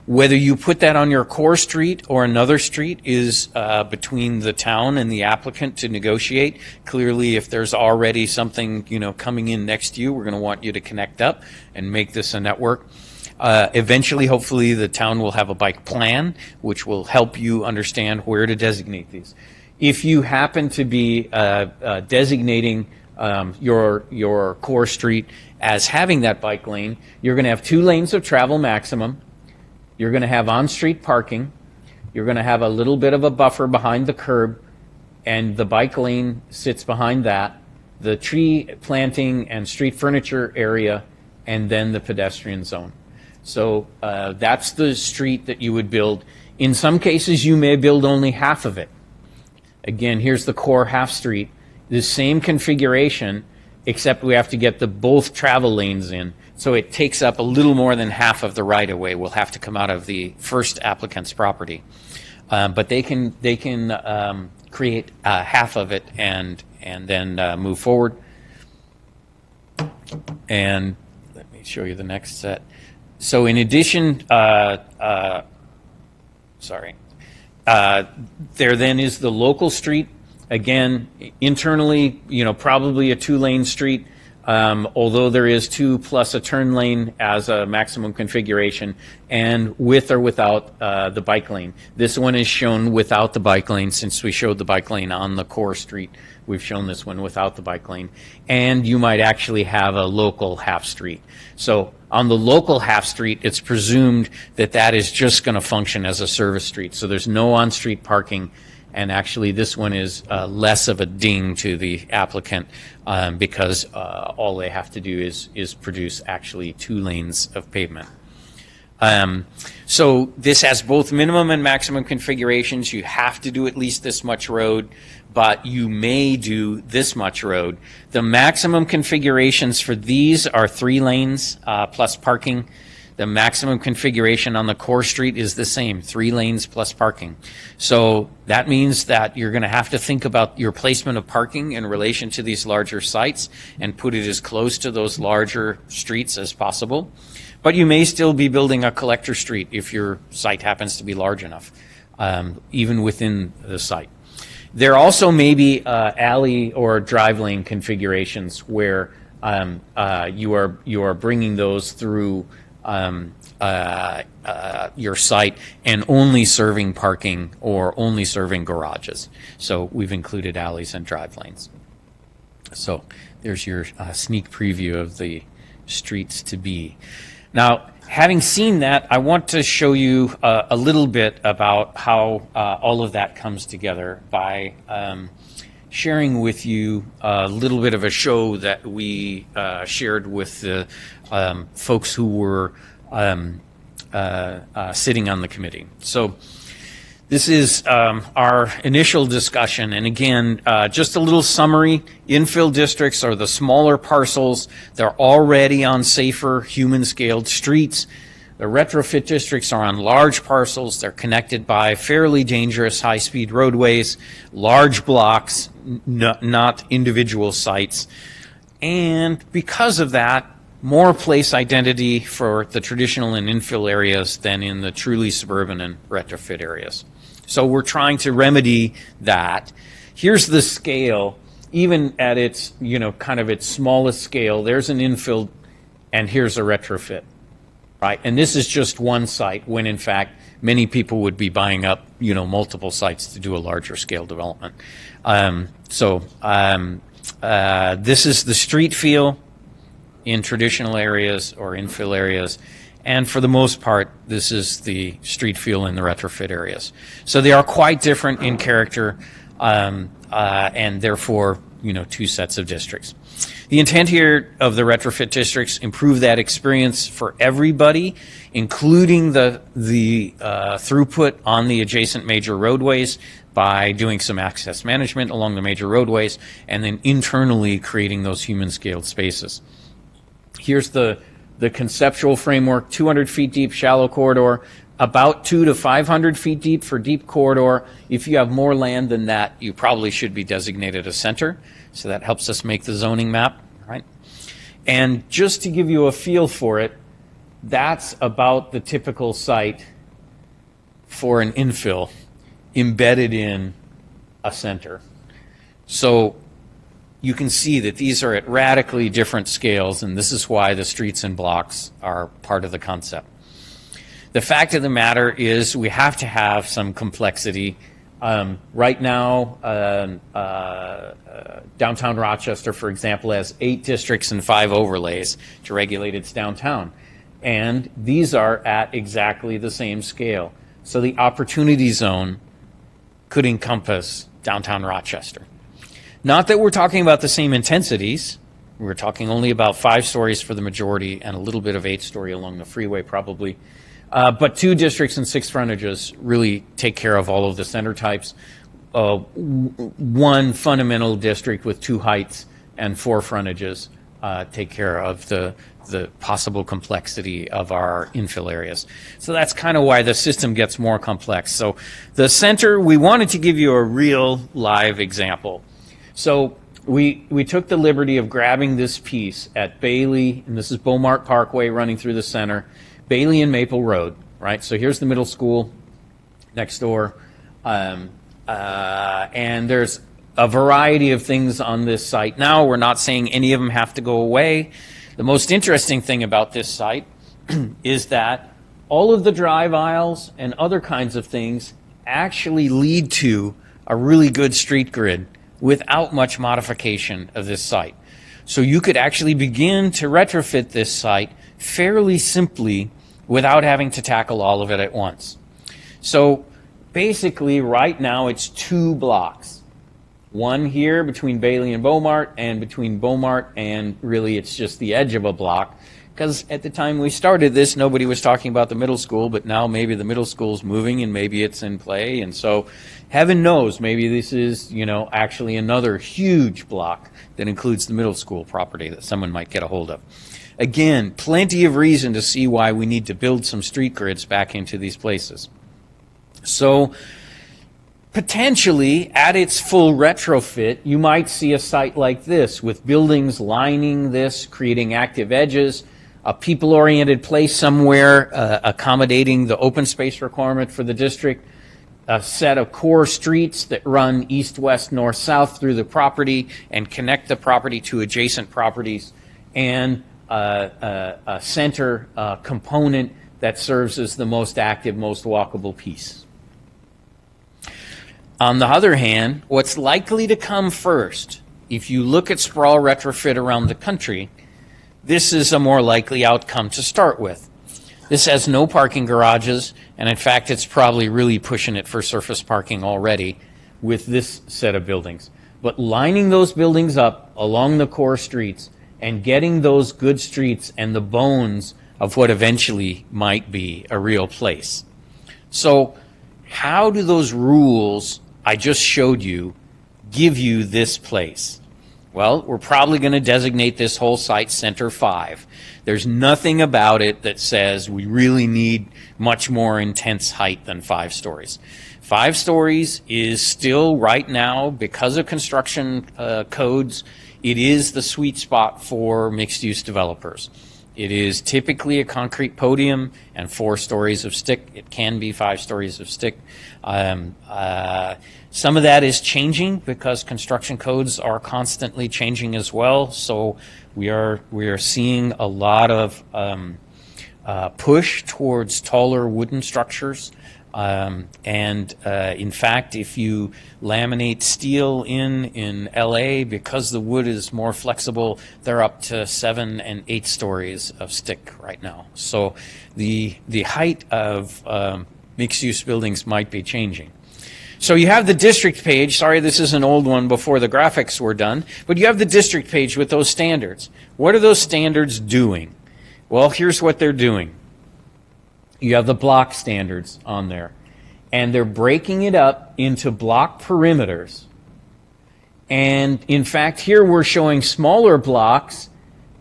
Whether you put that on your core street or another street is between the town and the applicant to negotiate. Clearly, if there's already something coming in next to you, we're going to want you to connect up and make this a network. Eventually, hopefully, the town will have a bike plan, which will help you understand where to designate these. If you happen to be designating your core street as having that bike lane, you're going to have 2 lanes of travel maximum. You're going to have on-street parking. You're going to have a little bit of a buffer behind the curb, and the bike lane sits behind that. the tree planting and street furniture area, and then the pedestrian zone. So that's the street that you would build. In some cases, you may build only half of it. Again, here's the core half street. The same configuration, except we have to get both travel lanes in. So it takes up a little more than half of the right-of-way will have to come out of the first applicant's property. But they can create half of it and then move forward. And let me show you the next set. So in addition, there then is the local street. Again, internally, probably a 2-lane street, although there is 2 plus a turn lane as a maximum configuration, and with or without the bike lane. This one is shown without the bike lane, since we showed the bike lane on the core street. We've shown this one without the bike lane. And you might actually have a local half street. So on the local half street, it's presumed that that is just going to function as a service street. So there's no on-street parking. And actually, this one is less of a ding to the applicant because all they have to do is produce actually 2 lanes of pavement. So this has both minimum and maximum configurations. You have to do at least this much road, but you may do this much road. The maximum configurations for these are 3 lanes plus parking. The maximum configuration on the core street is the same, 3 lanes plus parking. So that means that you're going to have to think about your placement of parking in relation to these larger sites and put it as close to those larger streets as possible. But you may still be building a collector street if your site happens to be large enough, even within the site. There also may be alley or drive lane configurations where you are bringing those through your site and only serving parking or only serving garages. So we've included alleys and drive lanes. So there's your sneak preview of the streets to be. Now, having seen that, I want to show you a little bit about how all of that comes together by sharing with you a little bit of a show that we shared with the folks who were sitting on the committee. So this is our initial discussion, and again, just a little summary. Infill districts are the smaller parcels. They're already on safer, human-scaled streets. The retrofit districts are on large parcels. They're connected by fairly dangerous high-speed roadways, large blocks, not individual sites. And because of that, more place identity for the traditional and infill areas than in the truly suburban and retrofit areas. So we're trying to remedy that. Here's the scale, even at its, kind of its smallest scale. There's an infill, and here's a retrofit, right? And this is just one site, when in fact many people would be buying up, multiple sites to do a larger scale development. This is the street feel in traditional areas or infill areas. And for the most part, this is the street feel in the retrofit areas. So they are quite different in character, and therefore, 2 sets of districts. The intent here of the retrofit districts, improve that experience for everybody, including the throughput on the adjacent major roadways by doing some access management along the major roadways, and then internally creating those human-scaled spaces. Here's the conceptual framework: 200 feet deep, shallow corridor, about 200 to 500 feet deep for deep corridor. If you have more land than that, you probably should be designated a center. So that helps us make the zoning map, right? And just to give you a feel for it, that's about the typical site for an infill embedded in a center. So you can see that these are at radically different scales, and this is why the streets and blocks are part of the concept. The fact of the matter is we have to have some complexity. Right now, downtown Rochester, for example, has 8 districts and 5 overlays to regulate its downtown. And these are at exactly the same scale. So the opportunity zone could encompass downtown Rochester. Not that we're talking about the same intensities. We're talking only about 5 stories for the majority and a little bit of 8-story along the freeway probably. But 2 districts and 6 frontages really take care of all of the center types. 1 fundamental district with 2 heights and 4 frontages take care of the possible complexity of our infill areas. So that's kind of why the system gets more complex. So the center, we wanted to give you a real live example. So we took the liberty of grabbing this piece at Bailey, and this is Beaumont Parkway running through the center, Bailey and Maple Road, right? So here's the middle school next door. And there's a variety of things on this site. Now, we're not saying any of them have to go away. The most interesting thing about this site is that all of the drive aisles and other kinds of things actually lead to a really good street grid without much modification of this site. So you could actually begin to retrofit this site fairly simply without having to tackle all of it at once. So basically, right now, it's 2 blocks. One here between Bailey and Beaumont, and between Beaumont and really it's just the edge of a block. Because at the time we started this, nobody was talking about the middle school, but now maybe the middle school's moving and maybe it's in play. And so heaven knows, maybe this is, actually another huge block that includes the middle school property that someone might get a hold of. Again, plenty of reason to see why we need to build some street grids back into these places. So potentially, at its full retrofit, you might see a site like this with buildings lining this, creating active edges, a people-oriented place somewhere accommodating the open space requirement for the district, a set of core streets that run east, west, north, south through the property and connect the property to adjacent properties, and a center component that serves as the most active, most walkable piece. On the other hand, what's likely to come first, if you look at sprawl retrofit around the country, this is a more likely outcome to start with. This has no parking garages, and in fact, it's probably really pushing it for surface parking already with this set of buildings. But lining those buildings up along the core streets and getting those good streets and the bones of what eventually might be a real place. So how do those rules I just showed you give you this place? Well, we're probably going to designate this whole site Center 5. There's nothing about it that says we really need much more intense height than 5 stories. 5 stories is still right now, because of construction codes, it is the sweet spot for mixed-use developers. It is typically a concrete podium and 4 stories of stick. It can be 5 stories of stick. Some of that is changing because construction codes are constantly changing as well. So we are seeing a lot of push towards taller wooden structures. In fact, if you laminate steel in LA, because the wood is more flexible, they're up to 7 and 8 stories of stick right now. So the height of mixed-use buildings might be changing. So you have the district page. Sorry, this is an old one before the graphics were done, but you have the district page with those standards. What are those standards doing? Well, here's what they're doing. You have the block standards on there, and they're breaking it up into block perimeters. And in fact, here we're showing smaller blocks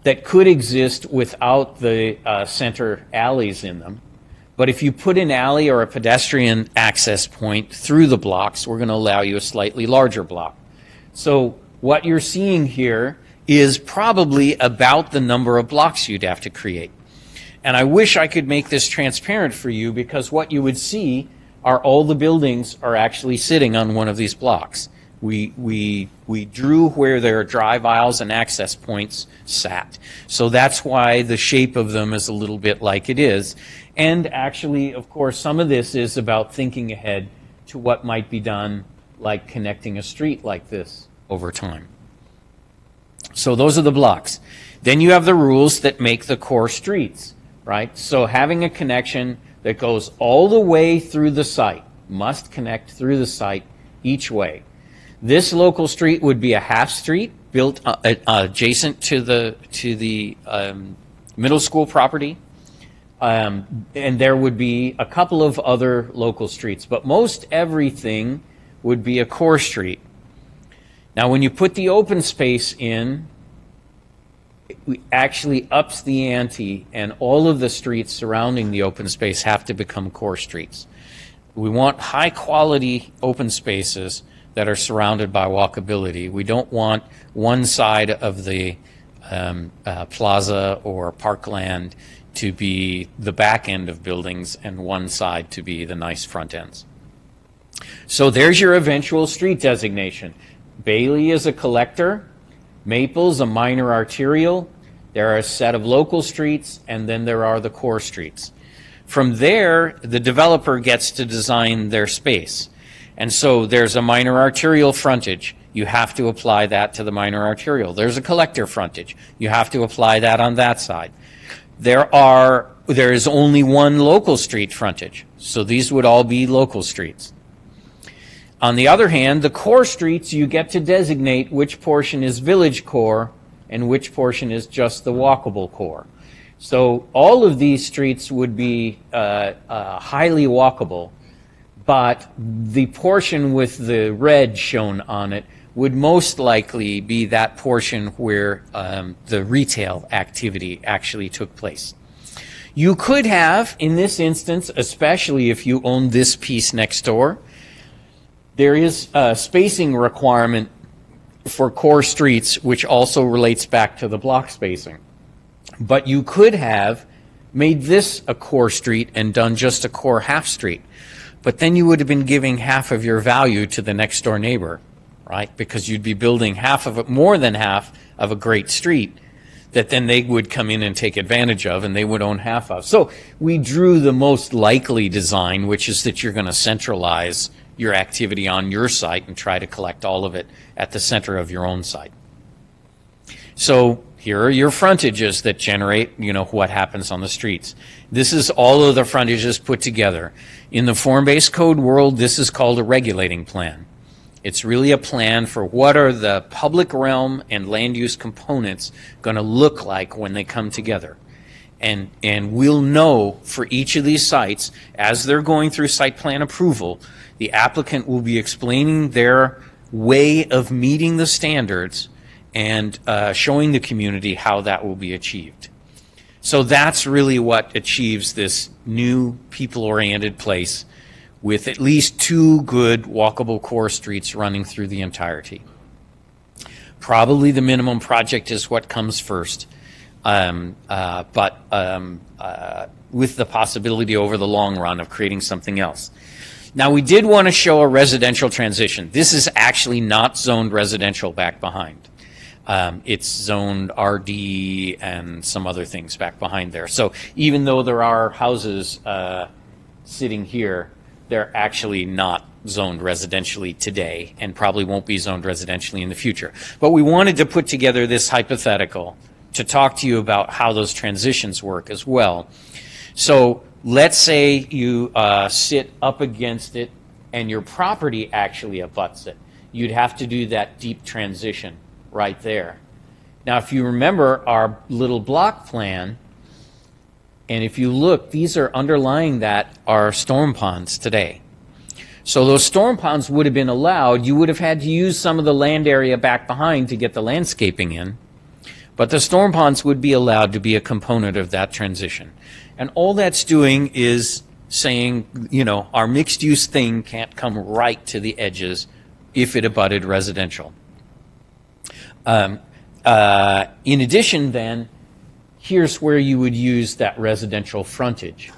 that could exist without the center alleys in them. But if you put an alley or a pedestrian access point through the blocks, we're going to allow you a slightly larger block. So what you're seeing here is probably about the number of blocks you'd have to create. And I wish I could make this transparent for you, because what you would see are all the buildings are actually sitting on one of these blocks. We drew where their drive aisles and access points sat. So that's why the shape of them is a little bit like it is. And actually, of course, some of this is about thinking ahead to what might be done, like connecting a street like this over time. So those are the blocks. Then you have the rules that make the core streets, right? So having a connection that goes all the way through the site, must connect through the site each way. This local street would be a half street built adjacent to the middle school property. And there would be a couple of other local streets, but most everything would be a core street. Now, when you put the open space in, it actually ups the ante, and all of the streets surrounding the open space have to become core streets. We want high-quality open spaces that are surrounded by walkability. We don't want one side of the plaza or parkland to be the back end of buildings and one side to be the nice front ends. So there's your eventual street designation. Bailey is a collector, Maple's a minor arterial, there are a set of local streets, and then there are the core streets. From there, the developer gets to design their space. And so there's a minor arterial frontage. You have to apply that to the minor arterial. There's a collector frontage. You have to apply that on that side. There is only one local street frontage, so these would all be local streets. On the other hand, the core streets, you get to designate which portion is village core and which portion is just the walkable core. So all of these streets would be highly walkable, but the portion with the red shown on it would most likely be that portion where the retail activity actually took place. You could have, in this instance, especially if you own this piece next door, there is a spacing requirement for core streets, which also relates back to the block spacing. But you could have made this a core street and done just a core half street. But then you would have been giving half of your value to the next door neighbor, right? Because you'd be building half of it, more than half of a great street that then they would come in and take advantage of, and they would own half of. So we drew the most likely design, which is that you're going to centralize your activity on your site and try to collect all of it at the center of your own site. So here are your frontages that generate, what happens on the streets. This is all of the frontages put together. In the form-based code world, this is called a regulating plan. It's really a plan for what are the public realm and land use components going to look like when they come together. And we'll know for each of these sites, as they're going through site plan approval, the applicant will be explaining their way of meeting the standards and showing the community how that will be achieved. So that's really what achieves this new people-oriented place with at least 2 good walkable core streets running through the entirety. Probably the minimum project is what comes first, but with the possibility over the long run of creating something else. Now, we did want to show a residential transition. This is actually not zoned residential back behind. It's zoned RD and some other things back behind there. So even though there are houses sitting here, they're actually not zoned residentially today and probably won't be zoned residentially in the future. But we wanted to put together this hypothetical to talk to you about how those transitions work as well. So let's say you sit up against it and your property actually abuts it. You'd have to do that deep transition right there. Now, if you remember our little block plan, and if you look, these are underlying that are storm ponds today. So those storm ponds would have been allowed. You would have had to use some of the land area back behind to get the landscaping in. But the storm ponds would be allowed to be a component of that transition. And all that's doing is saying, our mixed use thing can't come right to the edges if it abutted residential. In addition, then, here's where you would use that residential frontage,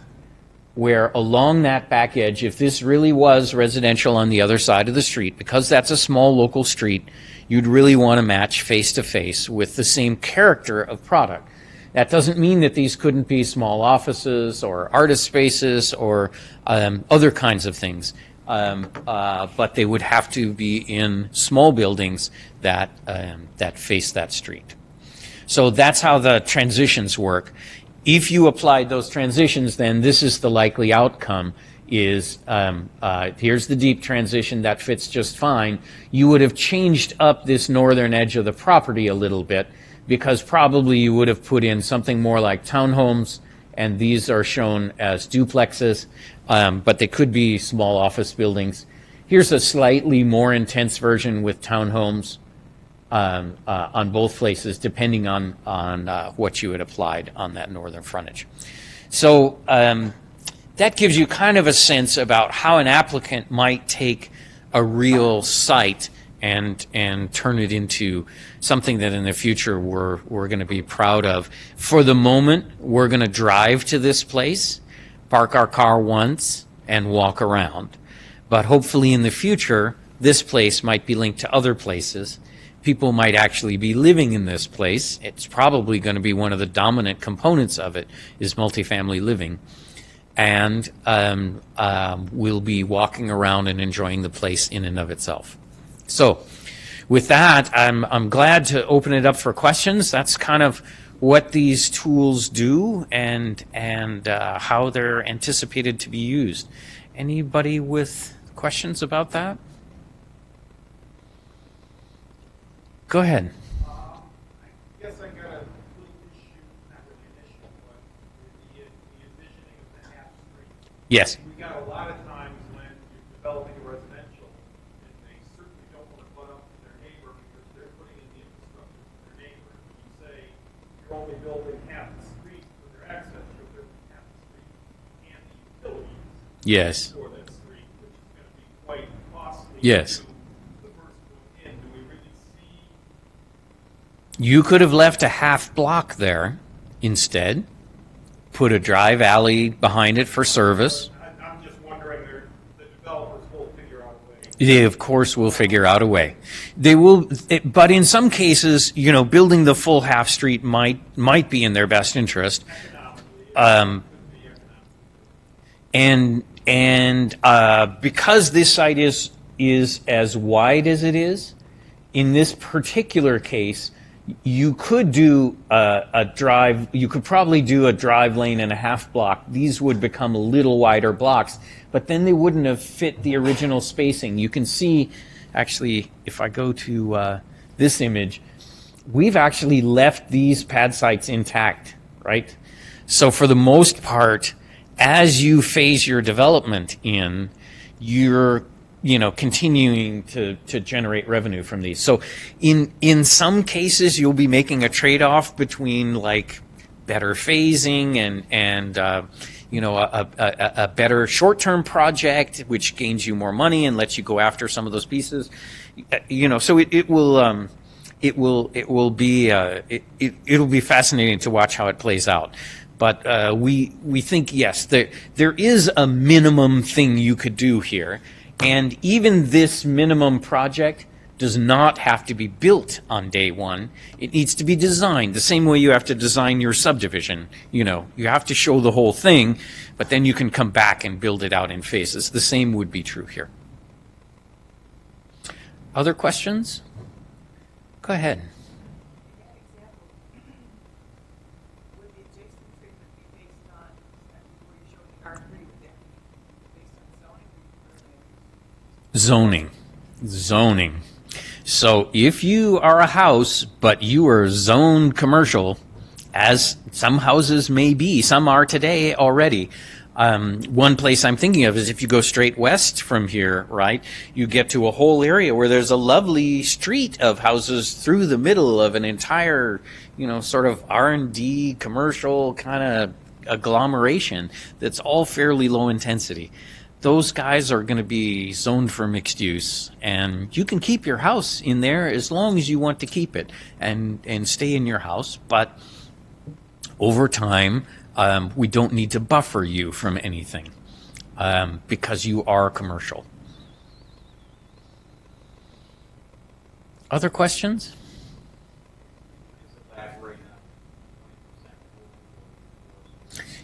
where along that back edge, if this really was residential on the other side of the street, because that's a small local street, you'd really want to match face-to-face with the same character of product. That doesn't mean that these couldn't be small offices or artist spaces or other kinds of things, but they would have to be in small buildings that face that street. So that's how the transitions work. If you applied those transitions, then this is the likely outcome is here's the deep transition that fits just fine. You would have changed up this northern edge of the property a little bit, because probably you would have put in something more like townhomes, and these are shown as duplexes, but they could be small office buildings. Here's a slightly more intense version with townhomes on both places, depending on what you had applied on that northern frontage. So that gives you kind of a sense about how an applicant might take a real site and turn it into something that in the future we're going to be proud of. For the moment, we're going to drive to this place, park our car once, and walk around. But hopefully in the future, this place might be linked to other places. People might actually be living in this place. It's probably going to be one of the dominant components of it is multifamily living. And we'll be walking around and enjoying the place in and of itself. So with that, I'm glad to open it up for questions. That's kind of what these tools do and how they're anticipated to be used. Anybody with questions about that? Go ahead. I guess I got a little issue, not really an issue, but the envisioning of the half street. Yes. We got a lot of times when you're developing a residential, and they certainly don't want to butt up to their neighbor because they're putting in the infrastructure for their neighbor. When you say you're only building half the street for their access, you're building half the street and the utilities Yes. for that street, which is going to be quite costly. Yes. To the person going in. Do we really see? You could have left a half block there instead, put a drive alley behind it for service. I'm just wondering, the developers will figure out a way. They, of course, will figure out a way. They will, but in some cases, building the full half street might be in their best interest. And because this site is as wide as it is, in this particular case, you could do a drive. You could probably do a drive lane and a half block. These would become a little wider blocks, but then they wouldn't have fit the original spacing. You can see, actually, if I go to this image, we've actually left these pad sites intact, right? So for the most part, as you phase your development in, you're continuing to generate revenue from these. So in some cases, you'll be making a trade-off between like better phasing and a better short-term project, which gains you more money and lets you go after some of those pieces. So it'll be fascinating to watch how it plays out. But we think, yes, there is a minimum thing you could do here. And even this minimum project does not have to be built on day one. It needs to be designed the same way you have to design your subdivision. You have to show the whole thing, but then you can come back and build it out in phases. The same would be true here. Other questions? Go ahead. Zoning. So if you are a house, but you are zoned commercial, as some houses may be, some are today already. One place I'm thinking of is if you go straight west from here, right, you get to a whole area where there's a lovely street of houses through the middle of an entire, sort of R&D commercial kind of agglomeration that's all fairly low intensity. Those guys are going to be zoned for mixed use, and you can keep your house in there as long as you want to keep it and stay in your house. But over time, we don't need to buffer you from anything because you are commercial. Other questions?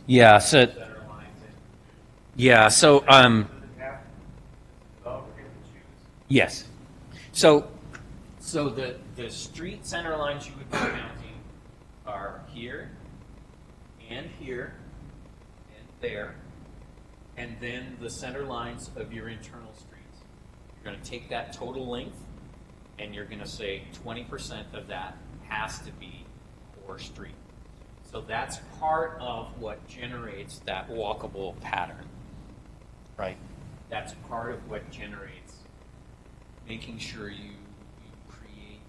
Yeah. So yes. So the street center lines you would be counting are here and here and there and then the center lines of your internal streets. You're going to take that total length, and you're going to say 20% of that has to be core street. So that's part of what generates that walkable pattern, right? That's part of what generates making sure you create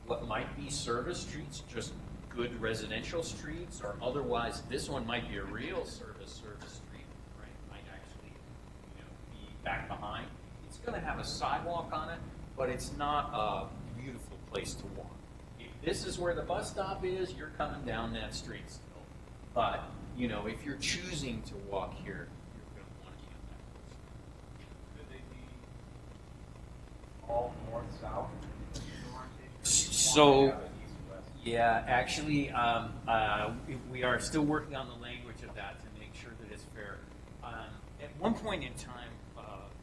what might be service streets, just good residential streets, or otherwise this one might be a real service street, right? Might actually, be back behind. It's going to have a sidewalk on it, but it's not a beautiful place to walk. If this is where the bus stop is, you're coming down that street still. But, if you're choosing to walk here, you're going to want to be on that Could they be all north-south? So, yeah, actually, we are still working on the language of that to make sure that it's fair. At one point in time,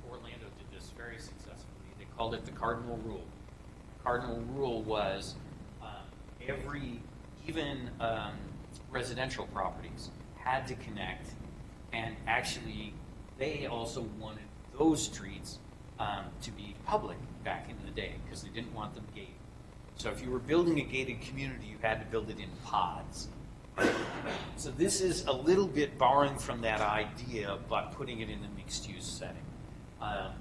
Orlando did this very successfully. They called it the cardinal rule. The cardinal rule was even residential properties had to connect, and actually they also wanted those streets to be public back in the day because they didn't want them gated. So if you were building a gated community, you had to build it in pods. So this is a little bit borrowing from that idea, but putting it in the mixed-use setting. And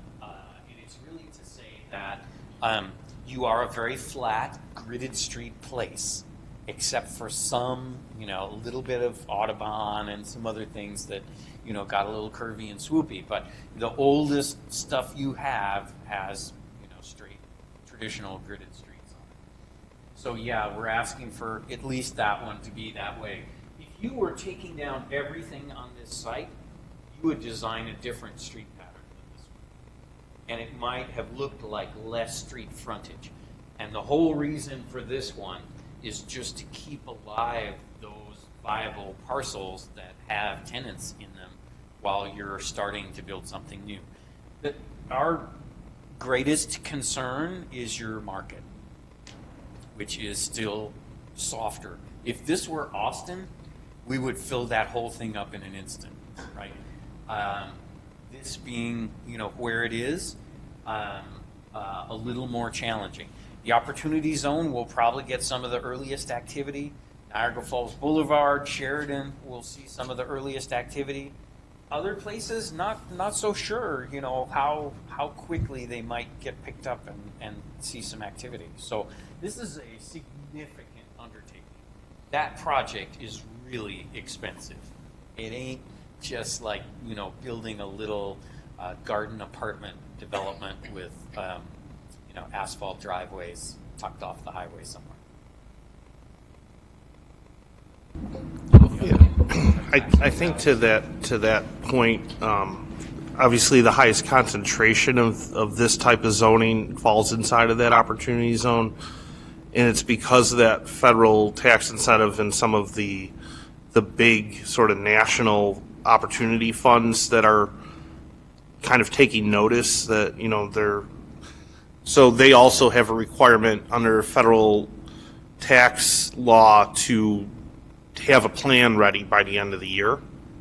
it's really to say that you are a very flat, gridded street place, except for some, a little bit of Audubon and some other things that, got a little curvy and swoopy. But the oldest stuff you have has, straight, traditional gridded streets. So yeah, we're asking for at least that one to be that way. If you were taking down everything on this site, you would design a different street pattern than this one. And it might have looked like less street frontage. And the whole reason for this one is just to keep alive those viable parcels that have tenants in them while you're starting to build something new. Our greatest concern is your market, which is still softer. If this were Austin, we would fill that whole thing up in an instant, right? This being, where it is, a little more challenging. The Opportunity Zone will probably get some of the earliest activity. Niagara Falls Boulevard, Sheridan will see some of the earliest activity. Other places, not so sure, how quickly they might get picked up and see some activity. So this is a significant undertaking. That project is really expensive. It ain't just like, building a little garden apartment development with, asphalt driveways tucked off the highway somewhere. I think to that point, obviously the highest concentration of this type of zoning falls inside of that opportunity zone, and it's because of that federal tax incentive and some of the big sort of national opportunity funds that are kind of taking notice that so they also have a requirement under federal tax law to have a plan ready by the end of the year,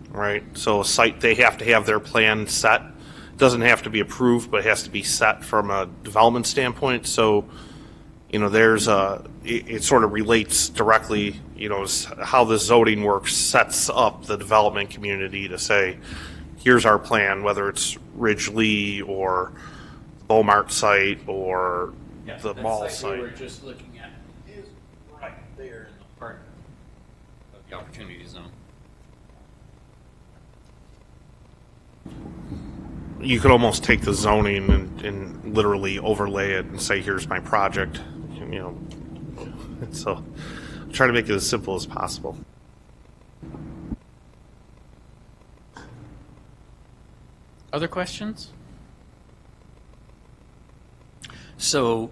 right? So a site, they have to have their plan set. It doesn't have to be approved, but it has to be set from a development standpoint. So, it sort of relates directly, how the zoning works sets up the development community to say, here's our plan, whether it's Ridgely or Beaumont site or the mall site. We were just looking at is right there in the heart of the Opportunity Zone. You could almost take the zoning and literally overlay it and say, here's my project. So try to make it as simple as possible. Other questions? So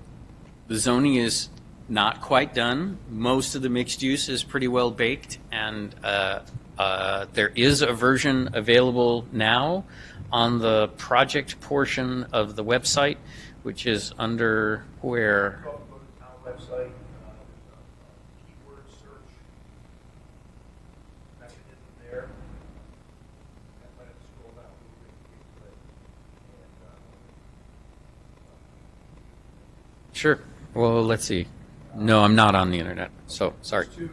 the zoning is not quite done. Most of the mixed use is pretty well baked, and there is a version available now on the project portion of the website, which is under where? Go to the town website, keyword search mechanism there. That might have to scroll Sure. Well, let's see. No, I'm not on the internet, so sorry. There's two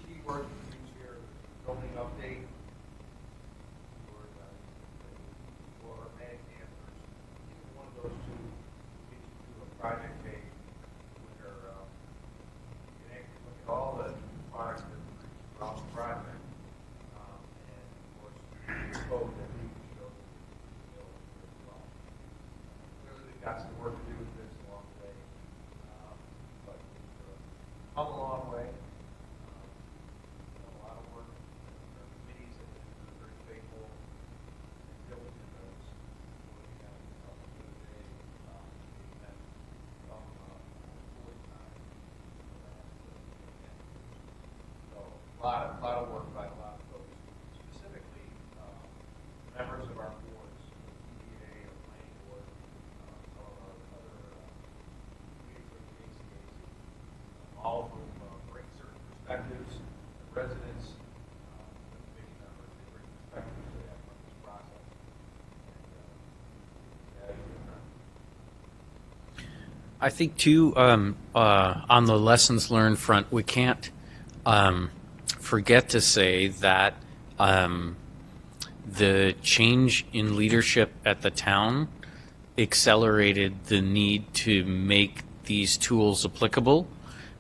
keywords we use here, building update or manage Amherst. Either one of those two gets you to a project page where you can actually look at all the products that are around the project. And of course, the code that we can show you as well. Clearly, we've got some work to do with this along the way. But come a long way. Done a lot of work. Our committees have been very faithful and diligent in those. Working on a couple of good days. We've had some fully time. So a lot of work by a lot of folks, specifically members of our boards, PDA or planning board, some of our other committees like the ACAC. All of them bring certain perspectives, the residents, the committee members, they bring perspectives to that from this process. I think too, on the lessons learned front, we can't forget to say that the change in leadership at the town accelerated the need to make these tools applicable,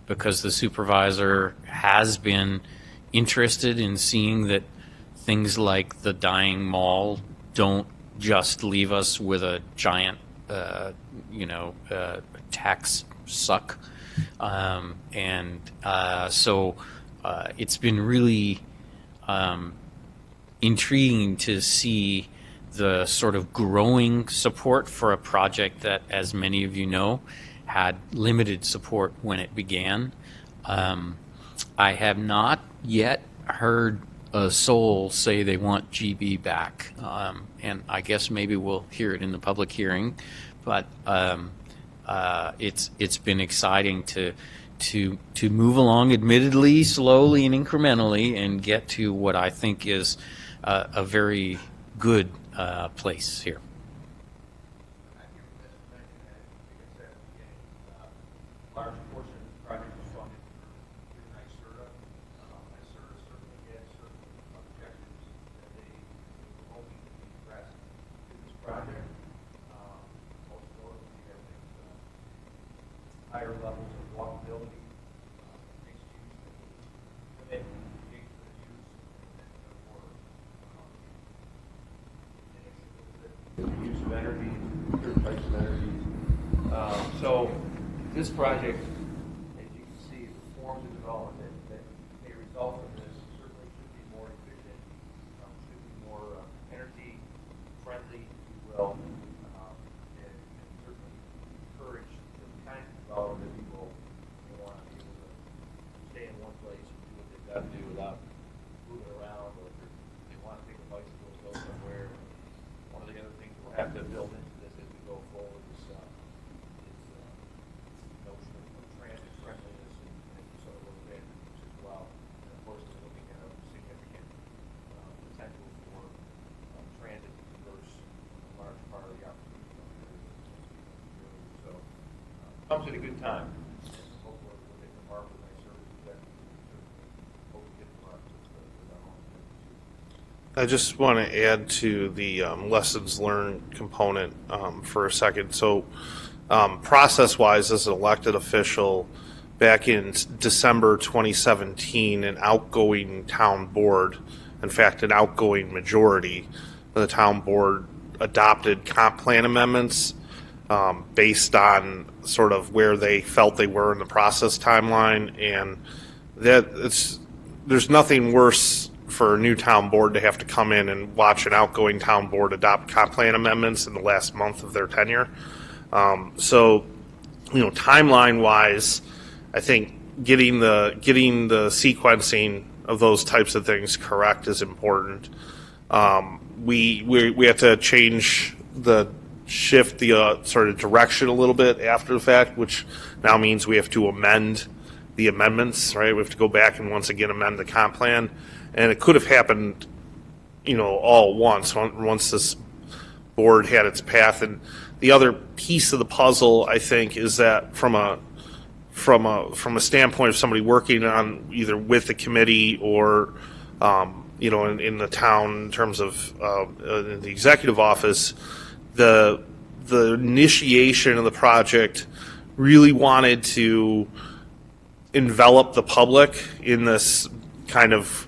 because the supervisor has been interested in seeing that things like the dying mall don't just leave us with a giant, tax suck. So it's been really intriguing to see the sort of growing support for a project that, as many of you know, had limited support when it began. I have not yet heard a soul say they want GB back, and I guess maybe we'll hear it in the public hearing. But it's been exciting to move along, admittedly slowly and incrementally, and get to what I think is a very good place here. Large portion of the project was funded through NYSERDA. NYSERDA certainly had certain objectives that they were hoping to be addressed through this project. Most notably, I think higher levels of walkability, mixed use, limit engagement use, and therefore the use of energy, certain types of energy. So this project, as you can see, forms and development that may result from this certainly should be more efficient, should be more energy friendly, if you will, and certainly encourage the kind of development that people want to be able to stay in one place and do what they've got to do without moving around, or if they want to take a bicycle and go somewhere. One of the other things we'll have to build into this as we go forward is notion of transit friendliness and sort of those advantages as well. And of course, we're looking at a significant potential for transit to converse a large part of the opportunity. So comes at a good time. Hopefully, we'll get the mark with my services that hope we get the mark with our own community. I just want to add to the lessons learned component for a second. So, process-wise, as an elected official, back in December 2017, an outgoing town board, in fact, an outgoing majority of the town board adopted comp plan amendments based on sort of where they felt they were in the process timeline, and there's nothing worse for a new town board to have to come in and watch an outgoing town board adopt comp plan amendments in the last month of their tenure. So, timeline-wise, I think getting the sequencing of those types of things correct is important. We have to shift the sort of direction a little bit after the fact, which now means we have to amend the amendments, right? We have to go back and once again amend the comp plan, and it could have happened, all at once this board had its path. And the other piece of the puzzle, I think, is that from a standpoint of somebody working on either with the committee or in the town in terms of in the executive office, the initiation of the project really wanted to envelop the public in this kind of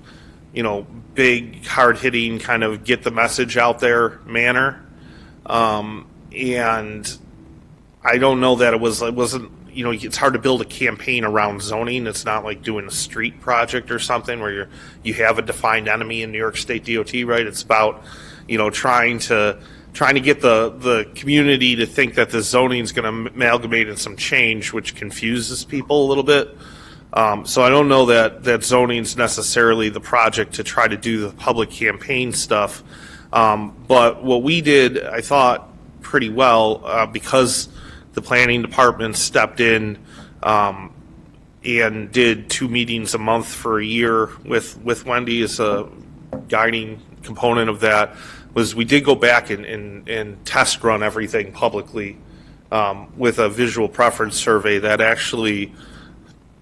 big, hard-hitting kind of get the message out there manner. And I don't know that it wasn't, it's hard to build a campaign around zoning. It's not like doing a street project or something where you have a defined enemy in New York State DOT, right? It's about, trying to get the community to think that the zoning is going to amalgamate in some change, which confuses people a little bit. So I don't know that zoning is necessarily the project to try to do the public campaign stuff. But what we did, I thought, pretty well because the planning department stepped in and did 2 meetings a month for a year with Wendy as a guiding component of that, was we did go back and test run everything publicly with a visual preference survey that actually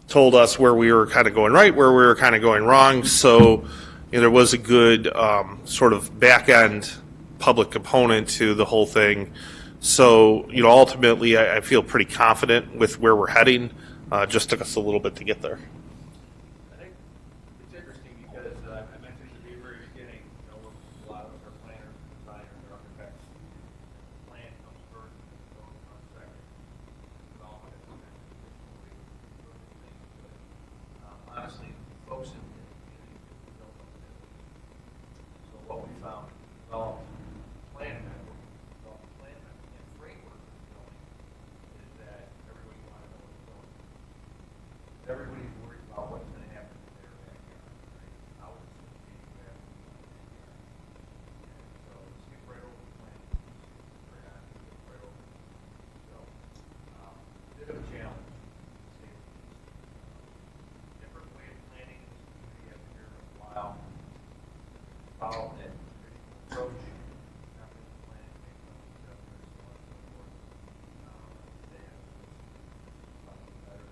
told us where we were kind of going right, where we were kind of going wrong. So there was a good sort of back end public component to the whole thing. So ultimately, I feel pretty confident with where we're heading. Just took us a little bit to get there. I think it's interesting because I mentioned at the very beginning, a lot of us are planners, designers, and architects. Plan comes first, and zoning comes second. Development is honestly, folks in the community don't know. So what we found, developed plan network, developed plan network, and framework is that everybody wants to know what's going on. Everybody's worried about what's going to happen in their backyard, right? How it's going to be there. So skip right over the plan. Skip right over. So, bit of a challenge. Different way of planning in this community after here in a while. Follow that traditional approach. Not really plan, make no adjustments, so on and so forth. They have something better.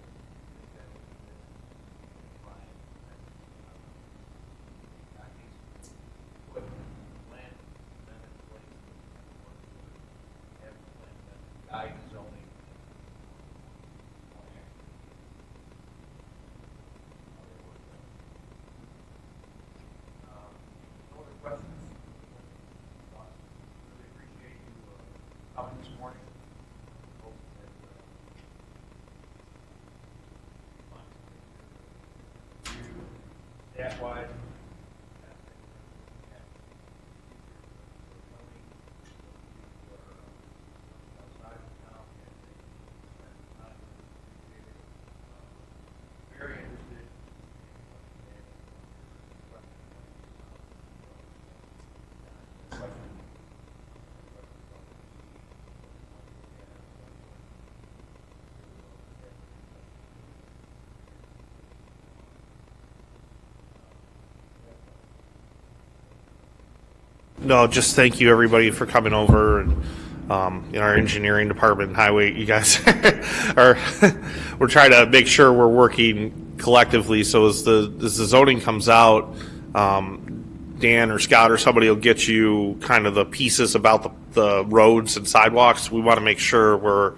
This morning. Hope that staff-wise, very interested. No, just thank you everybody for coming over, and our engineering department, highway, you guys are we're trying to make sure we're working collectively. So as the zoning comes out, Dan or Scott or somebody will get you kind of the pieces about the roads and sidewalks. We want to make sure we're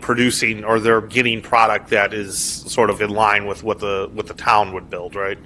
producing, or they're getting product that is sort of in line with what the town would build, right?